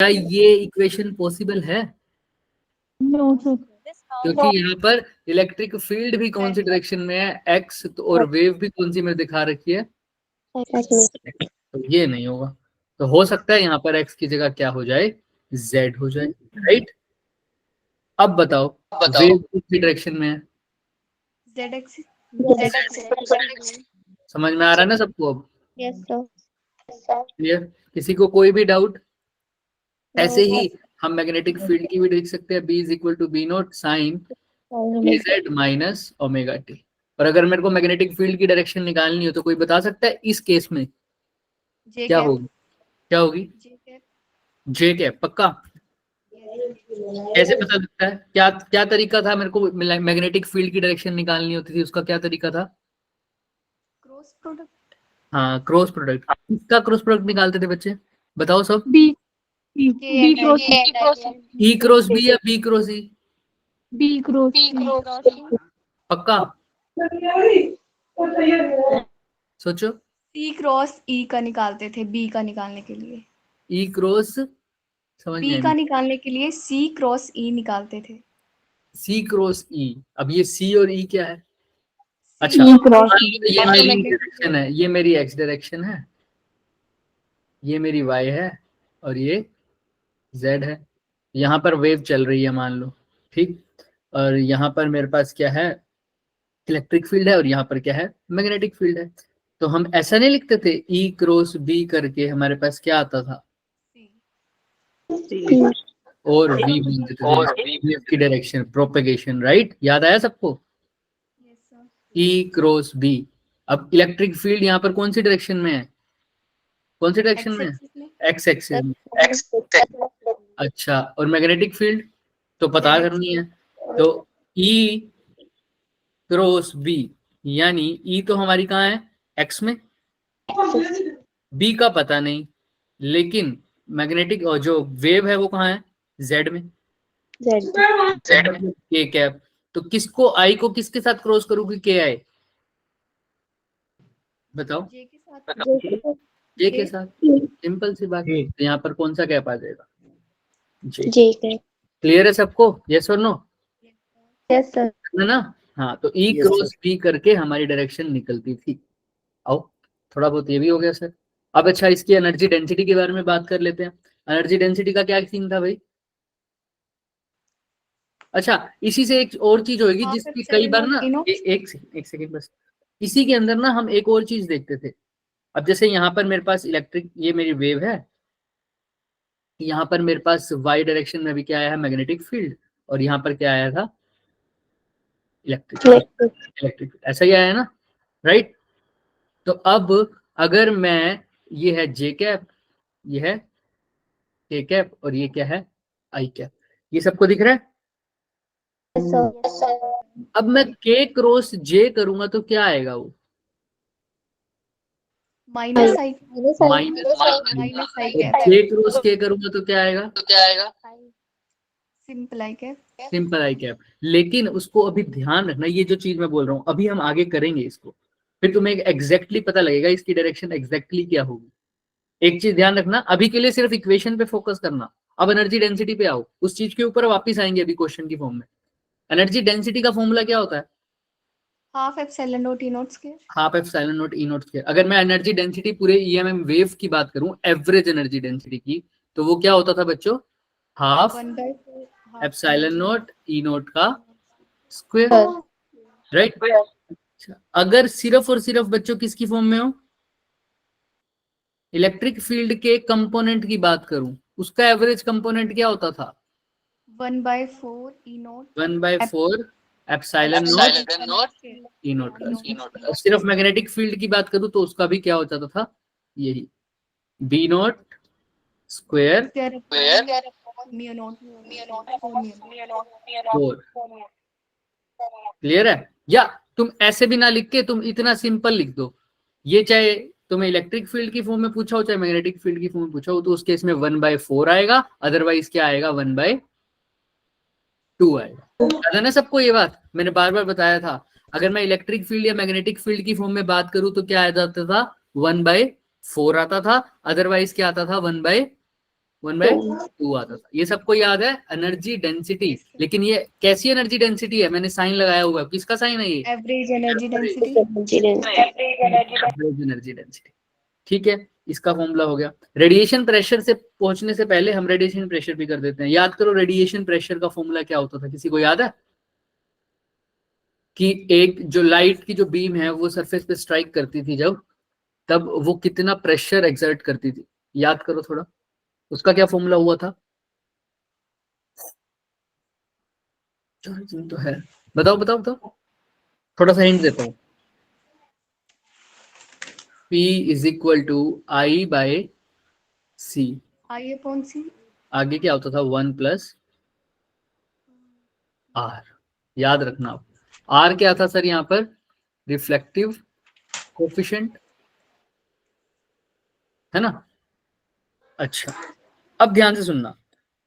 क्या ये equation possible है? No sir. क्योंकि यहाँ पर इलेक्ट्रिक फील्ड भी कौन सी डायरेक्शन में है, एक्स, तो और वेव भी कौन सी में दिखा रखी है, तो ये नहीं होगा। तो हो सकता है यहाँ पर एक्स की जगह क्या हो जाए, जेड हो जाए, राइट। अब बताओ वेव कौन सी डायरेक्शन में है, जेड एक्सिस। समझ में आ रहा है ना सबको अब? Yes sir. क्लियर? किसी को कोई भी डाउट? ऐसे ही हम मैग्नेटिक फील्ड की भी लिख सकते हैं, B is equal to B not sine Z minus omega T. और अगर मेरे को मैग्नेटिक फील्ड की डायरेक्शन निकालनी हो तो कोई बता सकता है इस केस में क्या होगी? क्या होगी? जे कैप। पक्का? कैसे पता लगता है? क्या क्या तरीका था मेरे को मैग्नेटिक फील्ड की डायरेक्शन निकालनी होती थी, उसका क्या तरीका था? Cross product. हाँ, क्रॉस प्रोडक्ट। किसका क्रॉस प्रोडक्ट निकालते थे बच्चे, बताओ सब? बी क्रॉस ई क्रॉस बी या बी क्रॉस ई? बी क्रॉस पक्का? सोचो। सी क्रॉस ई का निकालते थे, बी का निकालने के लिए। ई क्रॉस, समझ बी में का आई? निकालने के लिए सी क्रॉस ई निकालते थे। सी क्रॉस ई। अब ये सी और ई क्या है? अच्छा, ई क्रॉस ये मेरी डायरेक्शन है, ये मेरी एक्स डायरेक्शन है, ये मेरी वाई है, और ये जेड है। यहाँ पर वेव चल रही है मान लो, ठीक। और यहाँ पर मेरे पास क्या है, इलेक्ट्रिक फील्ड है, और यहाँ पर क्या है, मैग्नेटिक फील्ड है। तो हम ऐसा नहीं लिखते थे ई क्रॉस बी करके, हमारे पास क्या आता था, और वी बोलते थे, वेव की डायरेक्शन, प्रोपेगेशन, राइट। याद आया सबको? ई क्रॉस बी। अब इलेक्ट्रिक फील्ड यहाँ पर कौन सी डायरेक्शन में है, कौन सी डायरेक्शन में है? एक्स एक्सिस में। अच्छा, और मैग्नेटिक फील्ड तो पता करनी है, तो ई क्रॉस बी, यानी ई तो हमारी कहाँ है, एक्स में, बी का पता नहीं, लेकिन मैग्नेटिक और जो वेव है वो कहाँ है, जेड में, जेड में के कैप। तो किसको, आई को किसके साथ क्रॉस करूंगी, के आई, बताओ? जे के साथ। जे के साथ, सिंपल सी बात है। तो यहाँ पर कौन सा कैप आ जाएगा, जे। क्लियर है सबको, यस और नो? Yes sir. है ना? हाँ, तो ई क्रॉस बी करके हमारी डायरेक्शन निकलती थी। आओ, थोड़ा बहुत ये भी हो गया सर। अब अच्छा, इसकी एनर्जी डेंसिटी के बारे में बात कर लेते हैं। एनर्जी डेंसिटी का क्या सीन था भाई? अच्छा, इसी से एक और चीज होगी जिसकी कई बार ना, एक सेकेंड बस, इसी के अंदर ना हम एक और चीज देखते थे। अब जैसे यहाँ पर मेरे पास इलेक्ट्रिक, ये मेरी वेव है, यहाँ पर मेरे पास वाई डायरेक्शन में भी क्या आया है, मैग्नेटिक फील्ड, और यहाँ पर क्या आया था, इलेक्ट्रिक, ऐसा ही आया है ना, राइट। तो अब अगर मैं, ये है जे कैप, ये है के कैप, और ये क्या है, आई कैप, ये सबको दिख रहा है? अब मैं के क्रॉस जे करूंगा तो क्या आएगा, वो माइनस आई। माइनस जे क्रॉस के करूंगा तो क्या आएगा, simple I cap. Simple I cap. लेकिन उसको अभी ध्यान रखना, ये जो चीज मैं बोल रहा हूँ अभी हम आगे करेंगे इसको, फिर तुम्हें एग्जैक्टली पता लगेगा इसकी डायरेक्शन एग्जैक्टली क्या होगी। एक चीज ध्यान रखना, अभी के लिए सिर्फ इक्वेशन पे फोकस करना। अब एनर्जी डेंसिटी पे आओ, उस चीज के ऊपर वापस आएंगे अभी क्वेश्चन की फॉर्म में। एनर्जी डेंसिटी का फॉर्मूला क्या होता है? Half epsilon naught E naught square. Half epsilon naught E naught square. अगर मैं एनर्जी डेंसिटी पूरे ईएमएम वेव की बात करूं, एवरेज एनर्जी डेंसिटी की, तो वो क्या होता था बच्चों, half epsilon naught E naught का स्क्वायर, राइट। अगर सिर्फ और सिर्फ बच्चों किसकी फॉर्म में हो, इलेक्ट्रिक फील्ड के कंपोनेंट की बात करूं, उसका एवरेज कंपोनेंट क्या होता था, 1/4 E naught. 1/4 epsilon naught E naught का। और सिर्फ मैग्नेटिक फील्ड की बात करूं तो उसका भी क्या हो जाता था, यही बी नॉट स्क्वायर 4। क्लियर है? या तुम ऐसे भी ना लिख के तुम इतना सिंपल लिख दो, ये चाहे तुम्हें इलेक्ट्रिक फील्ड की फॉर्म में पूछा हो चाहे मैग्नेटिक फील्ड की फॉर्म में पूछा हो, तो उस केस में 1/4 आएगा, अदरवाइज क्या आएगा, 1/2 आएगा। याद है ना सबको ये बात? मैंने बार बार बताया था, अगर मैं इलेक्ट्रिक फील्ड या मैग्नेटिक फील्ड की फॉर्म में बात करूं तो क्या आ जाता था, 1/4 आता था, अदरवाइज क्या आता था, 1/2 1/2 आता था। ये सबको याद है एनर्जी डेंसिटी। लेकिन ये कैसी एनर्जी डेंसिटी है, मैंने साइन लगाया हुआ है, किसका साइन है ये? Average energy density. Average energy density. ठीक है, इसका फॉर्मूला हो गया। रेडिएशन प्रेशर से पहुंचने से पहले हम रेडिएशन प्रेशर भी कर देते हैं। याद करो रेडिएशन प्रेशर का फॉर्मूला क्या होता था, किसी को याद है? कि एक जो लाइट की जो बीम है वो सरफेस पे स्ट्राइक करती थी जब, तब वो कितना प्रेशर एक्सर्ट करती थी, याद करो थोड़ा, उसका क्या फॉर्मूला हुआ था? तो है, बताओ बताओ बताओ, थोड़ा सा हिंट देता हूँ। P is equal to I by C. I upon C. आगे क्या होता था? 1 प्लस आर। याद रखना आप, आर क्या था सर यहाँ पर? रिफ्लेक्टिव कोफिशिएंट, है ना? अच्छा, अब ध्यान से सुनना।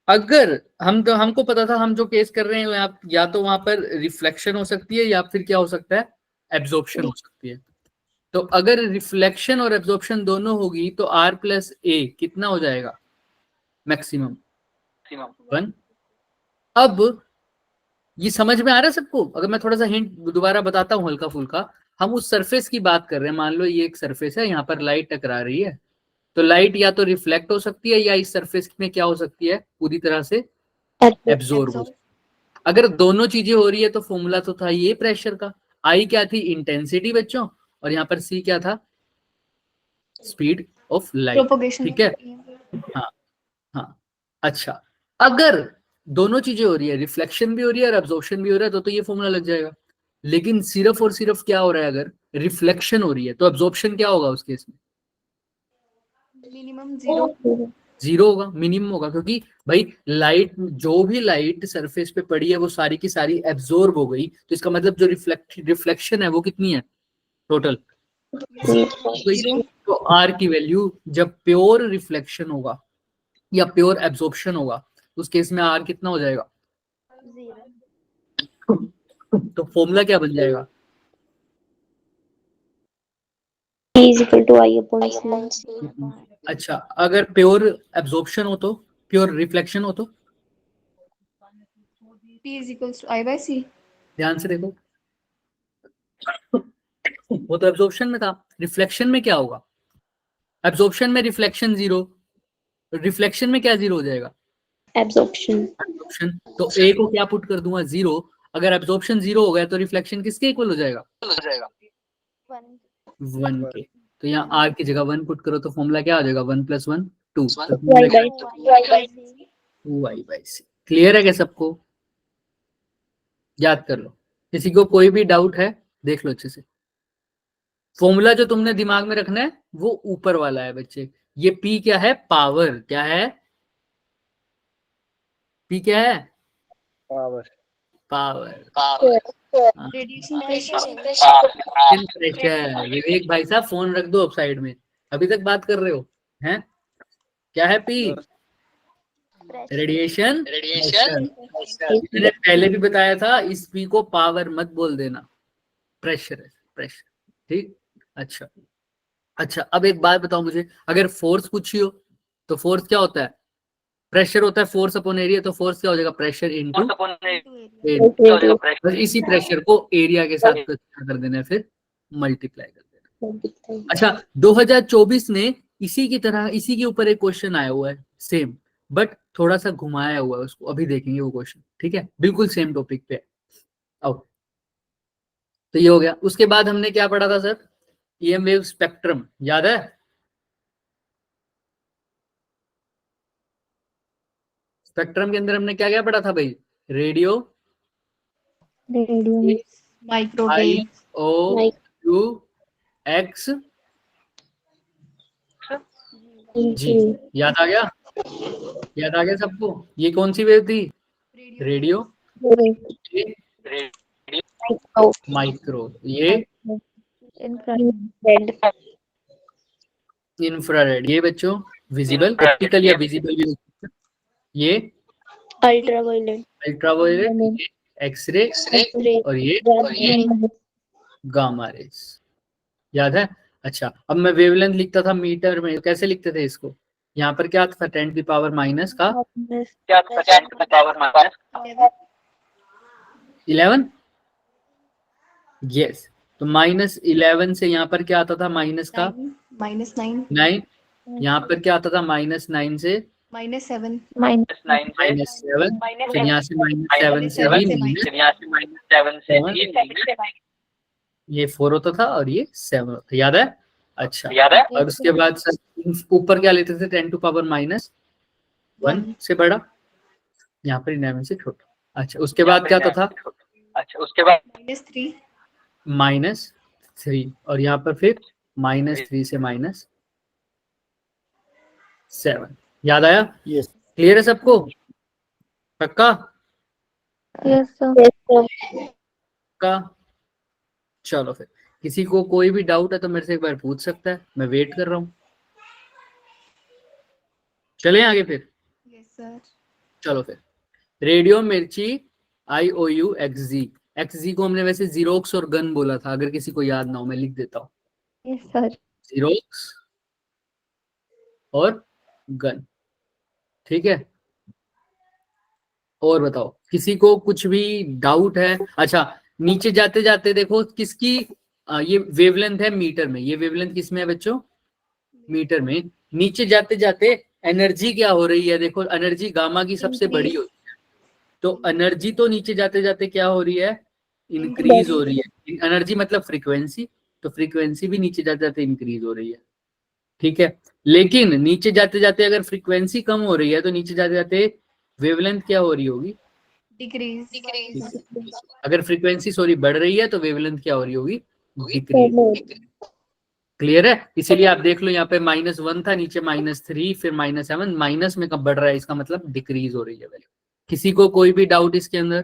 अगर हमको पता था हम जो केस कर रहे हैं या तो वहां पर रिफ्लेक्शन हो सकती है या फिर क्या हो सकता है? एब्जॉर्प्शन हो सकती है। तो अगर रिफ्लेक्शन और एब्जॉर्प्शन दोनों होगी तो आर प्लस ए कितना हो जाएगा? मैक्सिमम 1। अब ये समझ में आ रहा है सबको? अगर मैं थोड़ा सा हिंट दोबारा बताता हूँ हल्का फुल्का। हम उस सरफेस की बात कर रहे हैं, मान लो ये एक सरफेस है, यहाँ पर लाइट टकरा रही है, तो लाइट या तो रिफ्लेक्ट हो सकती है या इस सरफेस में क्या हो सकती है? पूरी तरह से एब्जॉर्ब हो सकती है। अगर दोनों चीजें हो रही है तो फॉर्मूला तो था ये प्रेशर का। आई क्या थी? इंटेंसिटी बच्चों, और यहाँ पर सी क्या था? Speed of light. प्रोपगेशन। ठीक है, हाँ हाँ। अच्छा, अगर दोनों चीजें हो रही है, रिफ्लेक्शन भी हो रही है और एब्जॉर्प्शन भी हो रहा है, तो ये फॉर्मूला लग जाएगा। लेकिन सिर्फ और सिर्फ क्या हो रहा है? अगर रिफ्लेक्शन हो रही है तो एब्जॉर्प्शन क्या होगा उस केस में? मिनिमम 0। 0 होगा, मिनिमम होगा, क्योंकि भाई लाइट, जो भी लाइट सरफेस पे पड़ी है वो सारी की सारी एब्जॉर्ब हो गई, तो इसका मतलब जो रिफ्लेक्शन है वो कितनी है टोटल? 0। तो आर की वैल्यू जब प्योर रिफ्लेक्शन होगा या प्योर एब्जॉर्प्शन होगा, उस केस में आर कितना हो जाएगा? 0। तो फॉर्मूला क्या बन जाएगा? अच्छा, अगर प्योर एब्जॉर्प्शन हो तो, प्योर रिफ्लेक्शन हो तो? P is equals to I by C। ध्यान से देखो, वो तो एब्जॉर्प्शन में था। रिफ्लेक्शन में क्या होगा? एब्जॉर्प्शन में रिफ्लेक्शन 0, रिफ्लेक्शन में क्या 0 हो जाएगा? एब्जॉर्प्शन। तो ए को क्या पुट कर दूंगा? 0। अगर एब्जॉर्प्शन 0 हो गया तो रिफ्लेक्शन किसके इक्वल हो जाएगा? 1 के। तो यहाँ आर की जगह 1 पुट करो तो फॉर्मूला क्या हो जाएगा? 1 + 1 2। 2y/c। क्लियर है क्या सबको? याद कर लो, किसी को कोई भी डाउट है देख लो अच्छे से। फॉर्मूला जो तुमने दिमाग में रखना है वो ऊपर वाला है बच्चे। ये P क्या है? पावर। क्या है? P क्या है? Power. Power. Radiation pressure. Pressure. Vivek भाई साहब फोन रख दो अब साइड में, अभी तक बात कर रहे हो हैं? क्या है P? रेडिएशन। मैंने पहले भी बताया था, इस P को पावर मत बोल देना, प्रेशर है, प्रेशर। ठीक, अच्छा अच्छा। अब एक बात बताओ मुझे, अगर फोर्स पूछी हो तो फोर्स क्या होता है? प्रेशर होता है फोर्स अपॉन एरिया, तो फोर्स क्या हो जाएगा? Pressure into area. इसी प्रेशर को एरिया के साथ कर देना है, फिर मल्टीप्लाई कर देना। अच्छा, 2024 में इसी की तरह इसी के ऊपर एक क्वेश्चन आया हुआ है सेम, बट थोड़ा सा घुमाया हुआ है उसको, अभी देखेंगे वो क्वेश्चन। ठीक है, बिल्कुल सेम टॉपिक पे। आओ, तो ये हो गया। उसके बाद हमने क्या पढ़ा था सर? EM वेव स्पेक्ट्रम, याद है? स्पेक्ट्रम के अंदर हमने क्या क्या पढ़ा था भाई? Radio, microwave, O U X जी। याद आ गया? याद आ गया सबको? ये कौन सी वेव थी? रेडियो, माइक्रो, ये इंफ्रारेड। ये बच्चों विजिबल, ऑप्टिकल या विजिबल भी, ये अल्ट्रावायलेट, एक्सरे, और ये गामा रेस। याद है? अच्छा, अब मैं वेवलेंथ लिखता था मीटर में, कैसे लिखते थे इसको? यहाँ पर क्या था 10 की पावर माइनस का क्या 10 to the power minus 11, yes. तो -11 से यहाँ पर क्या आता था माइनस का -9 9, यहाँ पर क्या आता था -9 से -7 -9 से -7, फिर यहाँ से -7 से भी minus फिर यहाँ से -7 से भी ये 4 होता था और ये 7 होता था, याद है? अच्छा, याद है? और उसके बाद सर ऊपर क्या लेते थे 10 टू पावर -1 से बड़ा, यहाँ पर 11 से छोटा। अच्छा, उसके बाद क्या था अच्छा, उसके बाद -3 -3 और यहाँ पर फिर -3 से -7, याद आया? यस क्लियर है सबको? पक्का? यस सर का चलो फिर, किसी को कोई भी डाउट है तो मेरे से एक बार पूछ सकता है, मैं वेट कर रहा हूँ। चलें आगे फिर? यस सर चलो फिर, रेडियो मिर्ची IOU XZ, XZ को हमने वैसे जीरोक्स और गन बोला था, अगर किसी को याद ना हो मैं लिख देता हूँ, यस सर जीरोक्स और गन, ठीक है? और बताओ किसी को कुछ भी डाउट है? अच्छा, नीचे जाते जाते देखो किसकी ये वेवलेंथ है मीटर में, ये वेवलेंथ किस में है बच्चों? मीटर में। नीचे जाते जाते एनर्जी क्या हो रही है? देखो एनर्जी गामा की सबसे बड़ी होती है, तो एनर्जी तो नीचे जाते जाते क्या हो रही है? इंक्रीज हो रही है। एनर्जी मतलब फ्रीक्वेंसी, तो फ्रीक्वेंसी भी नीचे जाते जाते इंक्रीज हो रही है, ठीक है? लेकिन नीचे जाते जाते अगर फ्रीक्वेंसी कम हो रही है तो नीचे जाते जाते वेवलेंथ क्या हो रही होगी? डिक्रीज। अगर फ्रीक्वेंसी सॉरी बढ़ रही है तो वेवलेंथ क्या हो रही होगी? डिक्रीज। क्लियर है? इसीलिए आप देख लो यहाँ पे -1 था, नीचे -3, फिर -7, माइनस में कब बढ़ रहा है इसका मतलब डिक्रीज हो रही है वैल्यू। किसी को कोई भी डाउट इसके अंदर?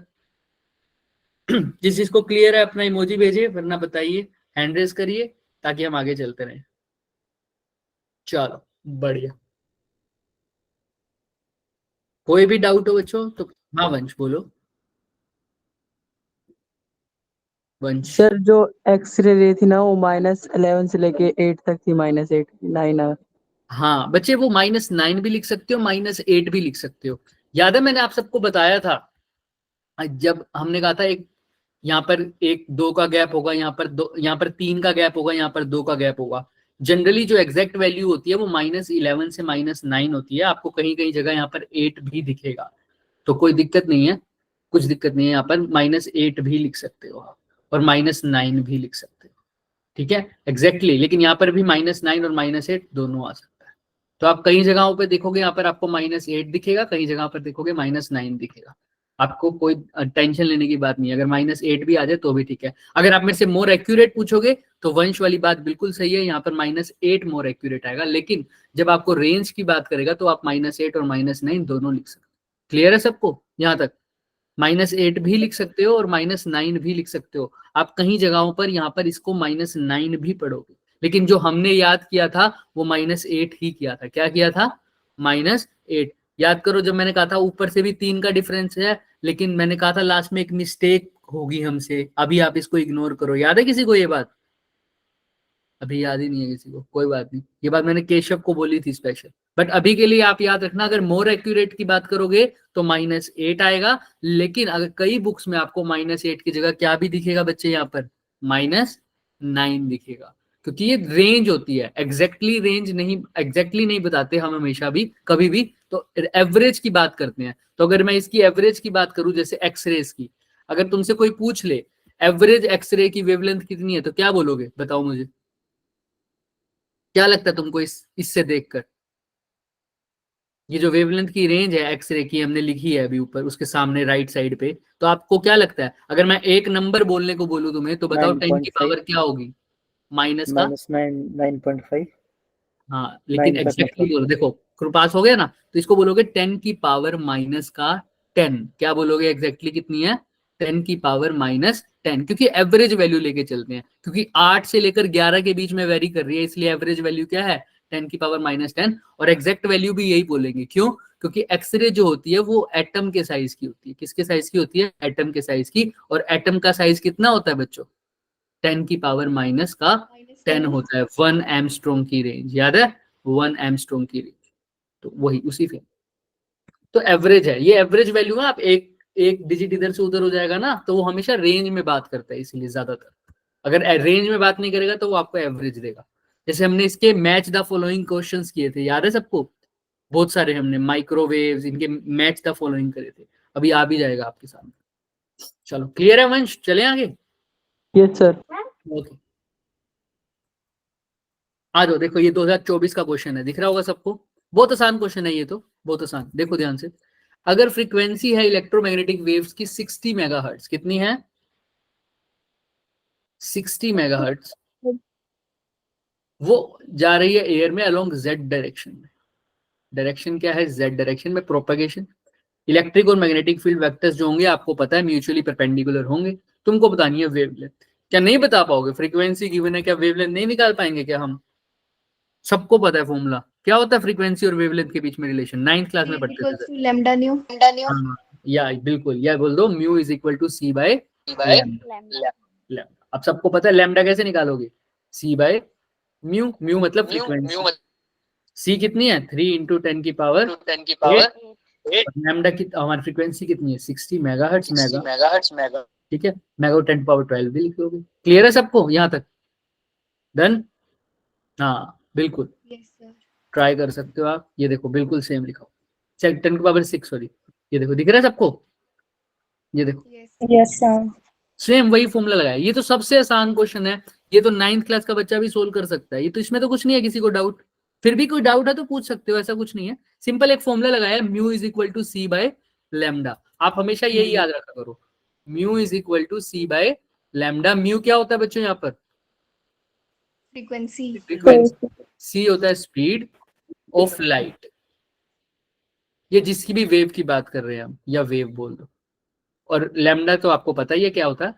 जिस चीज को क्लियर है अपना इमोजी भेजिए, वरना बताइए, हैंड रेज करिए ताकि हम आगे चलते रहें। चलो बढ़िया, कोई भी डाउट हो बच्चों तो हाँ वंश बोलो। वंश सर जो एक्सरे रे थी ना वो -11 से लेके 8 तक थी, -8 9 हाँ बच्चे, वो -9 भी लिख सकते हो, -8 भी लिख सकते हो। याद है मैंने आप सबको बताया था जब हमने कहा था एक यहाँ पर 1 2 का गैप होगा, यहाँ पर 2, यहाँ पर 3 का गैप होगा, यहाँ पर 2 का गैप होगा। जनरली जो एग्जैक्ट वैल्यू होती है वो -11 से -9 होती है। आपको कहीं कहीं जगह यहाँ पर 8 भी दिखेगा, तो कोई दिक्कत नहीं है, कुछ दिक्कत नहीं है। यहाँ पर -8 भी लिख सकते हो आप और -9 भी लिख सकते हो, ठीक है? एग्जैक्टली लेकिन यहाँ पर भी -9 और -8 दोनों आ सकता है। तो आप कई जगहों पे देखोगे यहाँ पर आपको -8 दिखेगा, कई जगह पर देखोगे -9 दिखेगा। आपको कोई टेंशन लेने की बात नहीं है, अगर -8 भी आ जाए तो भी ठीक है। अगर आप मेरे से मोर एक्यूरेट पूछोगे तो वंश वाली बात बिल्कुल सही है, यहाँ पर -8 मोर एक्यूरेट आएगा, लेकिन जब आपको रेंज की बात करेगा तो आप -8 और -9 दोनों लिख सकते हो। क्लियर है सबको यहाँ तक? -8 भी लिख सकते हो और -9 भी लिख सकते हो। आप कहीं जगहों पर यहाँ पर इसको -9 भी पढ़ोगे, लेकिन जो हमने याद किया था वो -8 ही किया था। क्या किया था? -8। याद करो जब मैंने कहा था ऊपर से भी 3 का डिफरेंस है, लेकिन मैंने कहा था लास्ट में एक मिस्टेक होगी हमसे, अभी आप इसको इग्नोर करो। याद है किसी को ये बात? अभी याद ही नहीं है किसी को, कोई बात नहीं, ये बात मैंने केशव को बोली थी स्पेशल। बट अभी के लिए आप याद रखना, अगर मोर एक्यूरेट की बात करोगे तो -8 आएगा, लेकिन अगर कई बुक्स में आपको -8 की जगह क्या भी दिखेगा बच्चे, यहाँ पर -9 दिखेगा, क्योंकि ये रेंज होती है, एग्जैक्टली रेंज नहीं, एग्जैक्टली नहीं बताते हम हमेशा भी, कभी भी, तो एवरेज की बात करते हैं। तो अगर मैं इसकी एवरेज की बात करूं जैसे एक्सरेज की, अगर तुमसे कोई पूछ ले एवरेज एक्सरे की वेवलेंथ कितनी है तो क्या बोलोगे? बताओ मुझे, क्या लगता है तुमको इससे देखकर? ये जो वेवलेंथ की रेंज है एक्सरे की हमने लिखी है अभी ऊपर उसके सामने राइट साइड पे, तो आपको क्या लगता है अगर मैं एक नंबर बोलने को बोलूं तुम्हें तो बताओ 10 की पावर क्या होगी? माइनस का -9.5। हाँ, लेकिन 9 तक एग्जैक्टली मतलब बोलो, देखो पास हो गया ना, तो इसको बोलोगे 10 की पावर -10। क्या बोलोगे एग्जैक्टली कितनी है? 10 की पावर -10, क्योंकि एवरेज वैल्यू लेके चलते हैं, क्योंकि 8 से लेकर 11 के बीच में वेरी कर रही है, इसलिए एवरेज वैल्यू क्या है? 10 की पावर -10। और एग्जैक्ट वैल्यू भी यही बोलेंगे, क्यों? क्योंकि एक्सरे जो होती है वो एटम के साइज की होती है। किसके साइज की होती है? एटम के साइज की। और एटम का साइज कितना होता है बच्चों? 10 की पावर -10 होता है, 1 एंगस्ट्रॉम की रेंज। याद है? 1 एंगस्ट्रॉम की रेंज। तो वही उसी पे, तो एवरेज है, ये एवरेज वैल्यू है। आप एक एक डिजिट इधर से उधर हो जाएगा ना, तो वो हमेशा रेंज में बात करता है, इसीलिए ज्यादातर। अगर रेंज में बात नहीं करेगा तो वो आपको एवरेज देगा। जैसे हमने इसके मैच द फॉलोइंग क्वेश्चंस किए थे, याद है सबको? बहुत सारे हमने माइक्रोवेव्स इनके मैच द फॉलोइंग करे थे, अभी आ भी जाएगा आपके सामने। चलो क्लियर है वंश, चले आगे। Yes sir. ओके आ जाओ, देखो ये 2024 का क्वेश्चन है, दिख रहा होगा सबको। बहुत आसान क्वेश्चन है ये तो, बहुत आसान। देखो ध्यान से, अगर फ्रीक्वेंसी है इलेक्ट्रोमैग्नेटिक वेव्स की 60 मेगाहर्ट्ज, कितनी है? 60 मेगाहर्ट्ज, वो जा रही है एयर में अलोंग जेड डायरेक्शन में। डायरेक्शन क्या है? जेड डायरेक्शन में प्रोपेगेशन। इलेक्ट्रिक और मैग्नेटिक फील्ड वेक्टर्स जो होंगे आपको पता है म्यूचुअली परपेंडिकुलर होंगे। तुमको बतानी है वेवलेंथ। क्या नहीं बता पाओगे? फ्रीक्वेंसी गिवन है, क्या वेवलेंथ नहीं निकाल पाएंगे क्या हम? सबको पता है फॉर्मूला क्या होता है फ्रीक्वेंसी और वेवलेंथ के बीच में रिलेशन, 9th क्लास में पढ़ते थे। Lambda nu. हाँ, या बिल्कुल, या बोल दो mu is equal to C by lambda. अब सबको पता है लैम्डा कैसे निकालोगे? C by mu. म्यू मतलब फ्रीक्वेंसी। सी कितनी है? 3 इंटू 10 की पावर 8। लैम्डा की हमारी फ्रीक्वेंसी कितनी है? 60 मेगाहर्ट्ज। मेगा, ठीक है, मेगा को 10 पावर 12 भी लिख लोगे। क्लियर है सबको यहाँ तक? डन? हाँ बिल्कुल, यस सर। ट्राई कर सकते हो आप। ये देखो बिल्कुल सेम लिखा हो, 10 की पावर 6, सॉरी। ये देखो, दिख रहा है सबको? ये देखो यस सर। सेम वही फॉर्मूला लगाया। ये तो सबसे आसान क्वेश्चन है, ये तो 9th क्लास का बच्चा भी सोल्व कर सकता है। ये तो इसमें तो कुछ नहीं है किसी को डाउट। फिर भी कोई डाउट है तो पूछ सकते हो, ऐसा कुछ नहीं है। सिंपल एक फॉर्मूला लगाया, mu is equal to C by lambda. आप हमेशा यही याद रखा करो, mu is equal to C by lambda. Mu क्या होता है बच्चों यहाँ पर? फ्रीक्वेंसी। फ्रीक्वेंसी। सी होता है स्पीड ऑफ लाइट, ये जिसकी भी वेव की बात कर रहे हैं हम, या वेव बोल दो। और लैम्डा तो आपको पता ही है क्या होता है,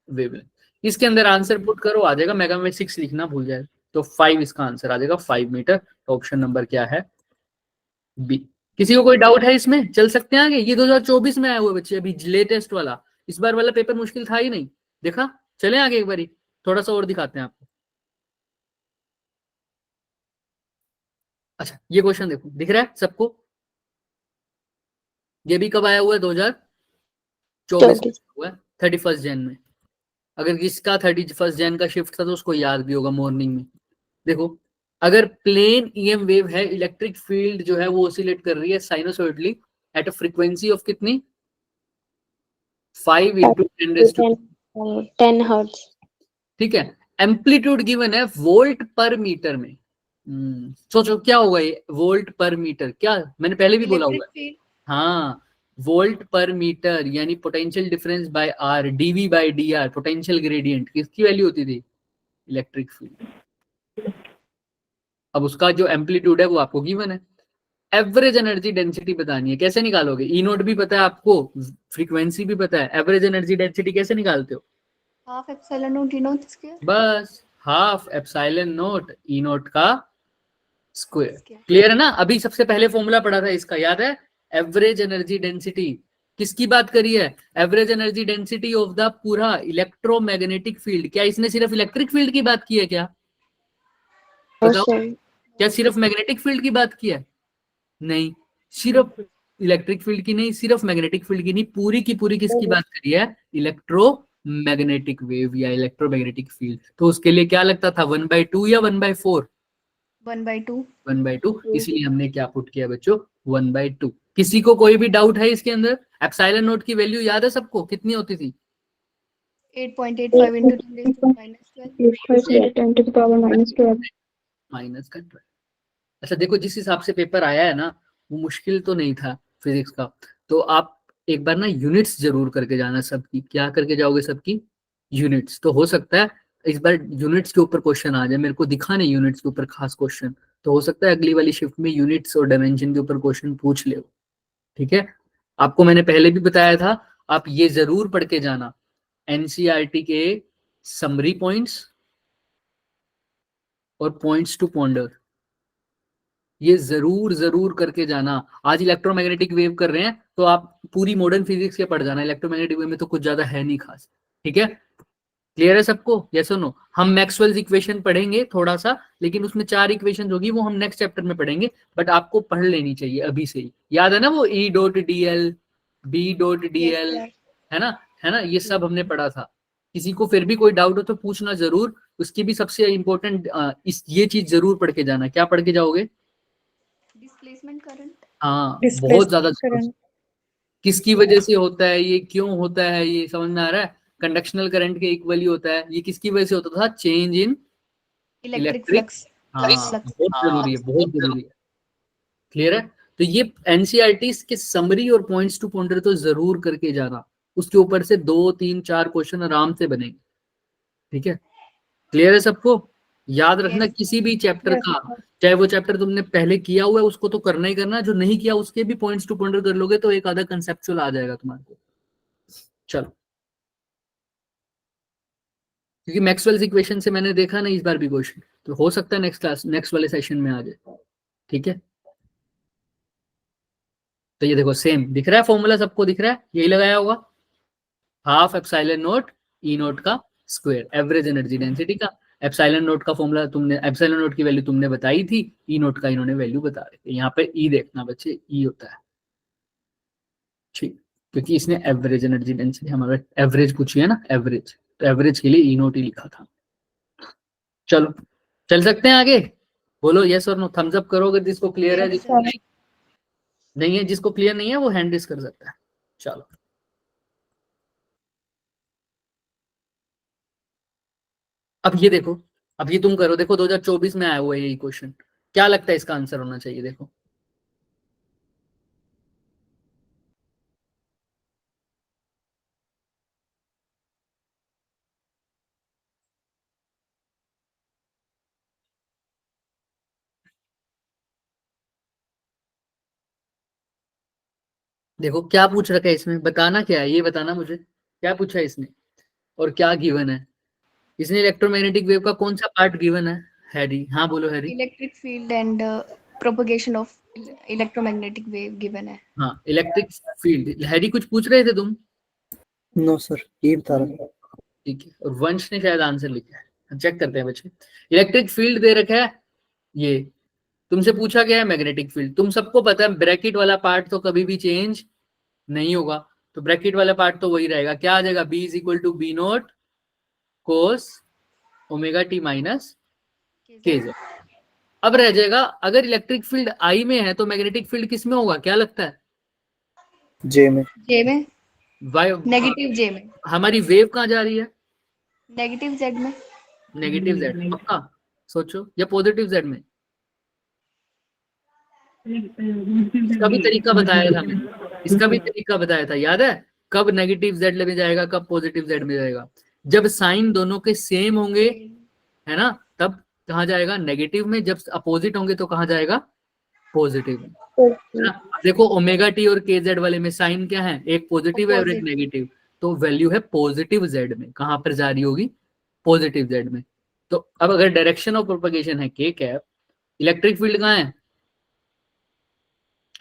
वेवलेंथ। इसके अंदर आंसर पुट करो, आ जाएगा। मेगा में 6 लिखना भूल जाए तो 5 इसका आंसर आ जाएगा, 5 मीटर। तो ऑप्शन नंबर क्या है? बी। किसी को कोई डाउट है इसमें? चल सकते हैं आगे। ये 2024 में आए हुए बच्चे, अभी लेटेस्ट वाला। इस बार वाला पेपर मुश्किल था ही नहीं, देखा। चले आगे एक बारी, थोड़ा सा और दिखाते हैं आपको। अच्छा ये क्वेश्चन देखो, दिख रहा है सबको? ये भी कब आया हुआ है? 2024 में हुआ है, 31 जन में। अगर किसका 31 जन का शिफ्ट था तो उसको याद भी होगा मॉर्निंग में। देखो, अगर प्लेन ईएम वेव है, इलेक्ट्रिक फील्ड जो है वो ऑसिलेट कर रही है sinusoidally at a frequency of कितनी? 5 इंटू 10 हर्ट्ज। ठीक है, एम्पलीट्यूड गिवन है वोल्ट पर मीटर में। सोचो क्या होगा ये वोल्ट पर मीटर? क्या मैंने पहले भी बोला हुआ है। हाँ, वोल्ट पर मीटर यानी potential difference by R, DV by D R, potential gradient. किसकी वैल्यू होती थी? Electric field. अब उसका जो एम्पलीट्यूड है वो आपको गिवन है। एवरेज एनर्जी डेंसिटी बतानी है, कैसे निकालोगे? ई नोट भी पता है आपको, फ्रीक्वेंसी भी पता है, एवरेज एनर्जी डेंसिटी कैसे निकालते हो? Half epsilon naught E naught square. बस half epsilon naught E naught का स्क्वायर। क्लियर है ना? अभी सबसे पहले फॉर्मूला पढ़ा था इसका, याद है? एवरेज एनर्जी डेंसिटी किसकी बात करी है? Average energy density of the पूरा इलेक्ट्रोमैग्नेटिक फील्ड। क्या इसने सिर्फ इलेक्ट्रिक फील्ड की बात की है क्या? बताओ, क्या सिर्फ मैग्नेटिक फील्ड की बात की है? नहीं, सिर्फ इलेक्ट्रिक फील्ड की नहीं, सिर्फ मैग्नेटिक फील्ड की नहीं, पूरी की पूरी किसकी बात करी है? इलेक्ट्रोमैग्नेटिक वेव या इलेक्ट्रोमैग्नेटिक फील्ड। तो उसके लिए क्या लगता था, 1/2 या 1/4? 1/2। 1/2, इसीलिए हमने क्या पुट किया बच्चों? 1/2। किसी को कोई भी डाउट है इसके अंदर? एप्सिलॉन नोट की वैल्यू याद है सबको? कितनी होती थी? 8.85 into 10 to the power -12। Minus का 12। अच्छा देखो, जिस हिसाब से पेपर आया है ना, वो मुश्किल तो नहीं था फिजिक्स का। तो आप एक बार ना यूनिट्स जरूर करके जाना सबकी। क्या करके जाओगे सबकी? यूनिट्स। तो हो सकता है इस बार यूनिट्स के ऊपर क्वेश्चन आ जाए, मेरे को दिखा नहीं यूनिट्स के ऊपर खास क्वेश्चन। तो हो सकता है अगली वाली शिफ्ट में यूनिट्स और डायमेंशन के ऊपर क्वेश्चन पूछ ले। ठीक है, आपको मैंने पहले भी बताया था, आप ये जरूर पढ़ के जाना, एनसीईआरटी के समरी पॉइंट्स और पॉइंट्स टू पॉन्डर, ये जरूर जरूर करके जाना। आज इलेक्ट्रोमैग्नेटिक वेव कर रहे हैं तो आप पूरी मॉडर्न फिजिक्स के पढ़ जाना, इलेक्ट्रोमैग्नेटिक वेव में तो कुछ ज्यादा है नहीं खास। ठीक है, क्लियर है सबको? यस और नो? हम मैक्सवेल्स इक्वेशन पढ़ेंगे थोड़ा सा, लेकिन उसमें 4 इक्वेशन होगी, वो हम नेक्स्ट चैप्टर में पढ़ेंगे, बट आपको पढ़ लेनी चाहिए अभी से ही। याद है ना वो E dot DL, B dot DL, है ना? है ना? ये सब हमने पढ़ा था। किसी को फिर भी कोई डाउट हो तो पूछना जरूर। उसकी भी सबसे इम्पोर्टेंट इस ये चीज जरूर पढ़ के जाना। क्या पढ़ के जाओगे? Displacement current. हाँ, बहुत ज्यादा जरूरत। किसकी वजह से होता है ये, क्यों होता है ये, समझ में आ रहा है? कंडक्शनल करंट के इक्वल ही होता है। ये किसकी वजह से होता था? Change in electric electric. Flux. हाँ, फ्लक्स। बहुत जरूरी है, बहुत जरूरी है। क्लियर है? तो ये एनसीईआरटी के समरी और पॉइंट्स टू पॉइंटर तो जरूर करके जाना। उसके ऊपर से 2 3 4 क्वेश्चन आराम से बनेंगे। ठीक है? क्लियर है सबको? याद रखना किसी भी चैप्टर का, चाहे वो चैप्टर तुमने पहले किया हुआ है उसको तो करना ही करना है, जो नहीं किया उसके भी पॉइंट्स टू पॉइंटर कर लोगे तो एक आधा कंसेप्चुअल आ जाएगा तुम्हारे को। चलो, क्योंकि मैक्सवेल्स इक्वेशन से मैंने देखा ना इस बार भी क्वेश्चन, तो हो सकता है नेक्स्ट क्लास, नेक्स्ट वाले सेशन में आ जाए। ठीक है? तो ये देखो सेम दिख रहा है फॉर्मूला, सबको दिख रहा है? यही लगाया होगा, half epsilon naught E naught का स्क्वायर, एवरेज एनर्जी डेंसिटी का। एप्सिलॉन नॉट का फॉर्मूला तुमने, एप्सिलॉन नॉट की वैल्यू तुमने बताई थी, ई नॉट का इन्होंने वैल्यू बता रहे। यहाँ पे ई देखना बच्चे, ई होता है। ठीक, क्योंकि इसने एवरेज एनर्जी डेंसिटी, हमारे एवरेज पूछी है ना, एवरेज, तो एवरेज के लिए ई नॉट ही लिखा था। चलो, चल सकते हैं आगे? बोलो यस और नो, थम्स अप करो अगर जिसको क्लियर है, जिसको नहीं है, जिसको क्लियर नहीं है वो हैंड रेज कर सकता है। चलो, अब ये देखो, अब ये तुम करो, देखो 2024 में आया हुआ है यही क्वेश्चन। क्या लगता है इसका आंसर होना चाहिए? देखो, देखो क्या पूछ रखा है इसमें, बताना क्या है, ये बताना मुझे, क्या पूछा है इसने और क्या गिवन है? इसने इलेक्ट्रोमैग्नेटिक वेव का कौन सा पार्ट गिवन है? हैरी, हाँ बोलो Harry. Electric field and propagation of electromagnetic wave given है। हाँ, इलेक्ट्रिक फील्ड। हैरी कुछ पूछ रहे थे तुम? नो सर, ये बता रहा था। ठीक है, और वंश ने शायद आंसर लिखा है, चेक करते हैं बच्चे। इलेक्ट्रिक फील्ड दे रखा है, ये तुमसे पूछा गया है मैग्नेटिक फील्ड। तुम सबको पता है ब्रैकेट वाला पार्ट तो कभी भी चेंज नहीं होगा, तो ब्रैकेट वाला पार्ट तो वही रहेगा। क्या आ जाएगा? B is equal to B note cos omega T minus K Z. अब रह जाएगा, अगर इलेक्ट्रिक फील्ड आई में है तो मैग्नेटिक फील्ड किस में होगा? क्या लगता है? जे में। जे में, वाई, नेगेटिव जे में, हमारी वेव कहाँ जा रही है? नेगेटिव जेड में। नेगेटिव जेड में, पक्का? सोचो, या पॉजिटिव जेड में? इसका भी तरीका बताया था मैंने, इसका भी तरीका बताया था, याद है? कब नेगेटिव जेड में जाएगा, कब पॉजिटिव जेड में जाएगा? जब साइन दोनों के सेम होंगे, है ना, तब कहाँ जाएगा? नेगेटिव में। जब अपोजिट होंगे तो कहाँ जाएगा? पॉजिटिव में, है ना? देखो ओमेगा टी और के जेड वाले में साइन क्या है? एक पॉजिटिव है और एक नेगेटिव, तो वैल्यू है पॉजिटिव जेड में। कहाँ पर जा रही होगी? पॉजिटिव जेड में। तो अब अगर डायरेक्शन ऑफ प्रोपगेशन है के कैप, इलेक्ट्रिक फील्ड कहाँ है?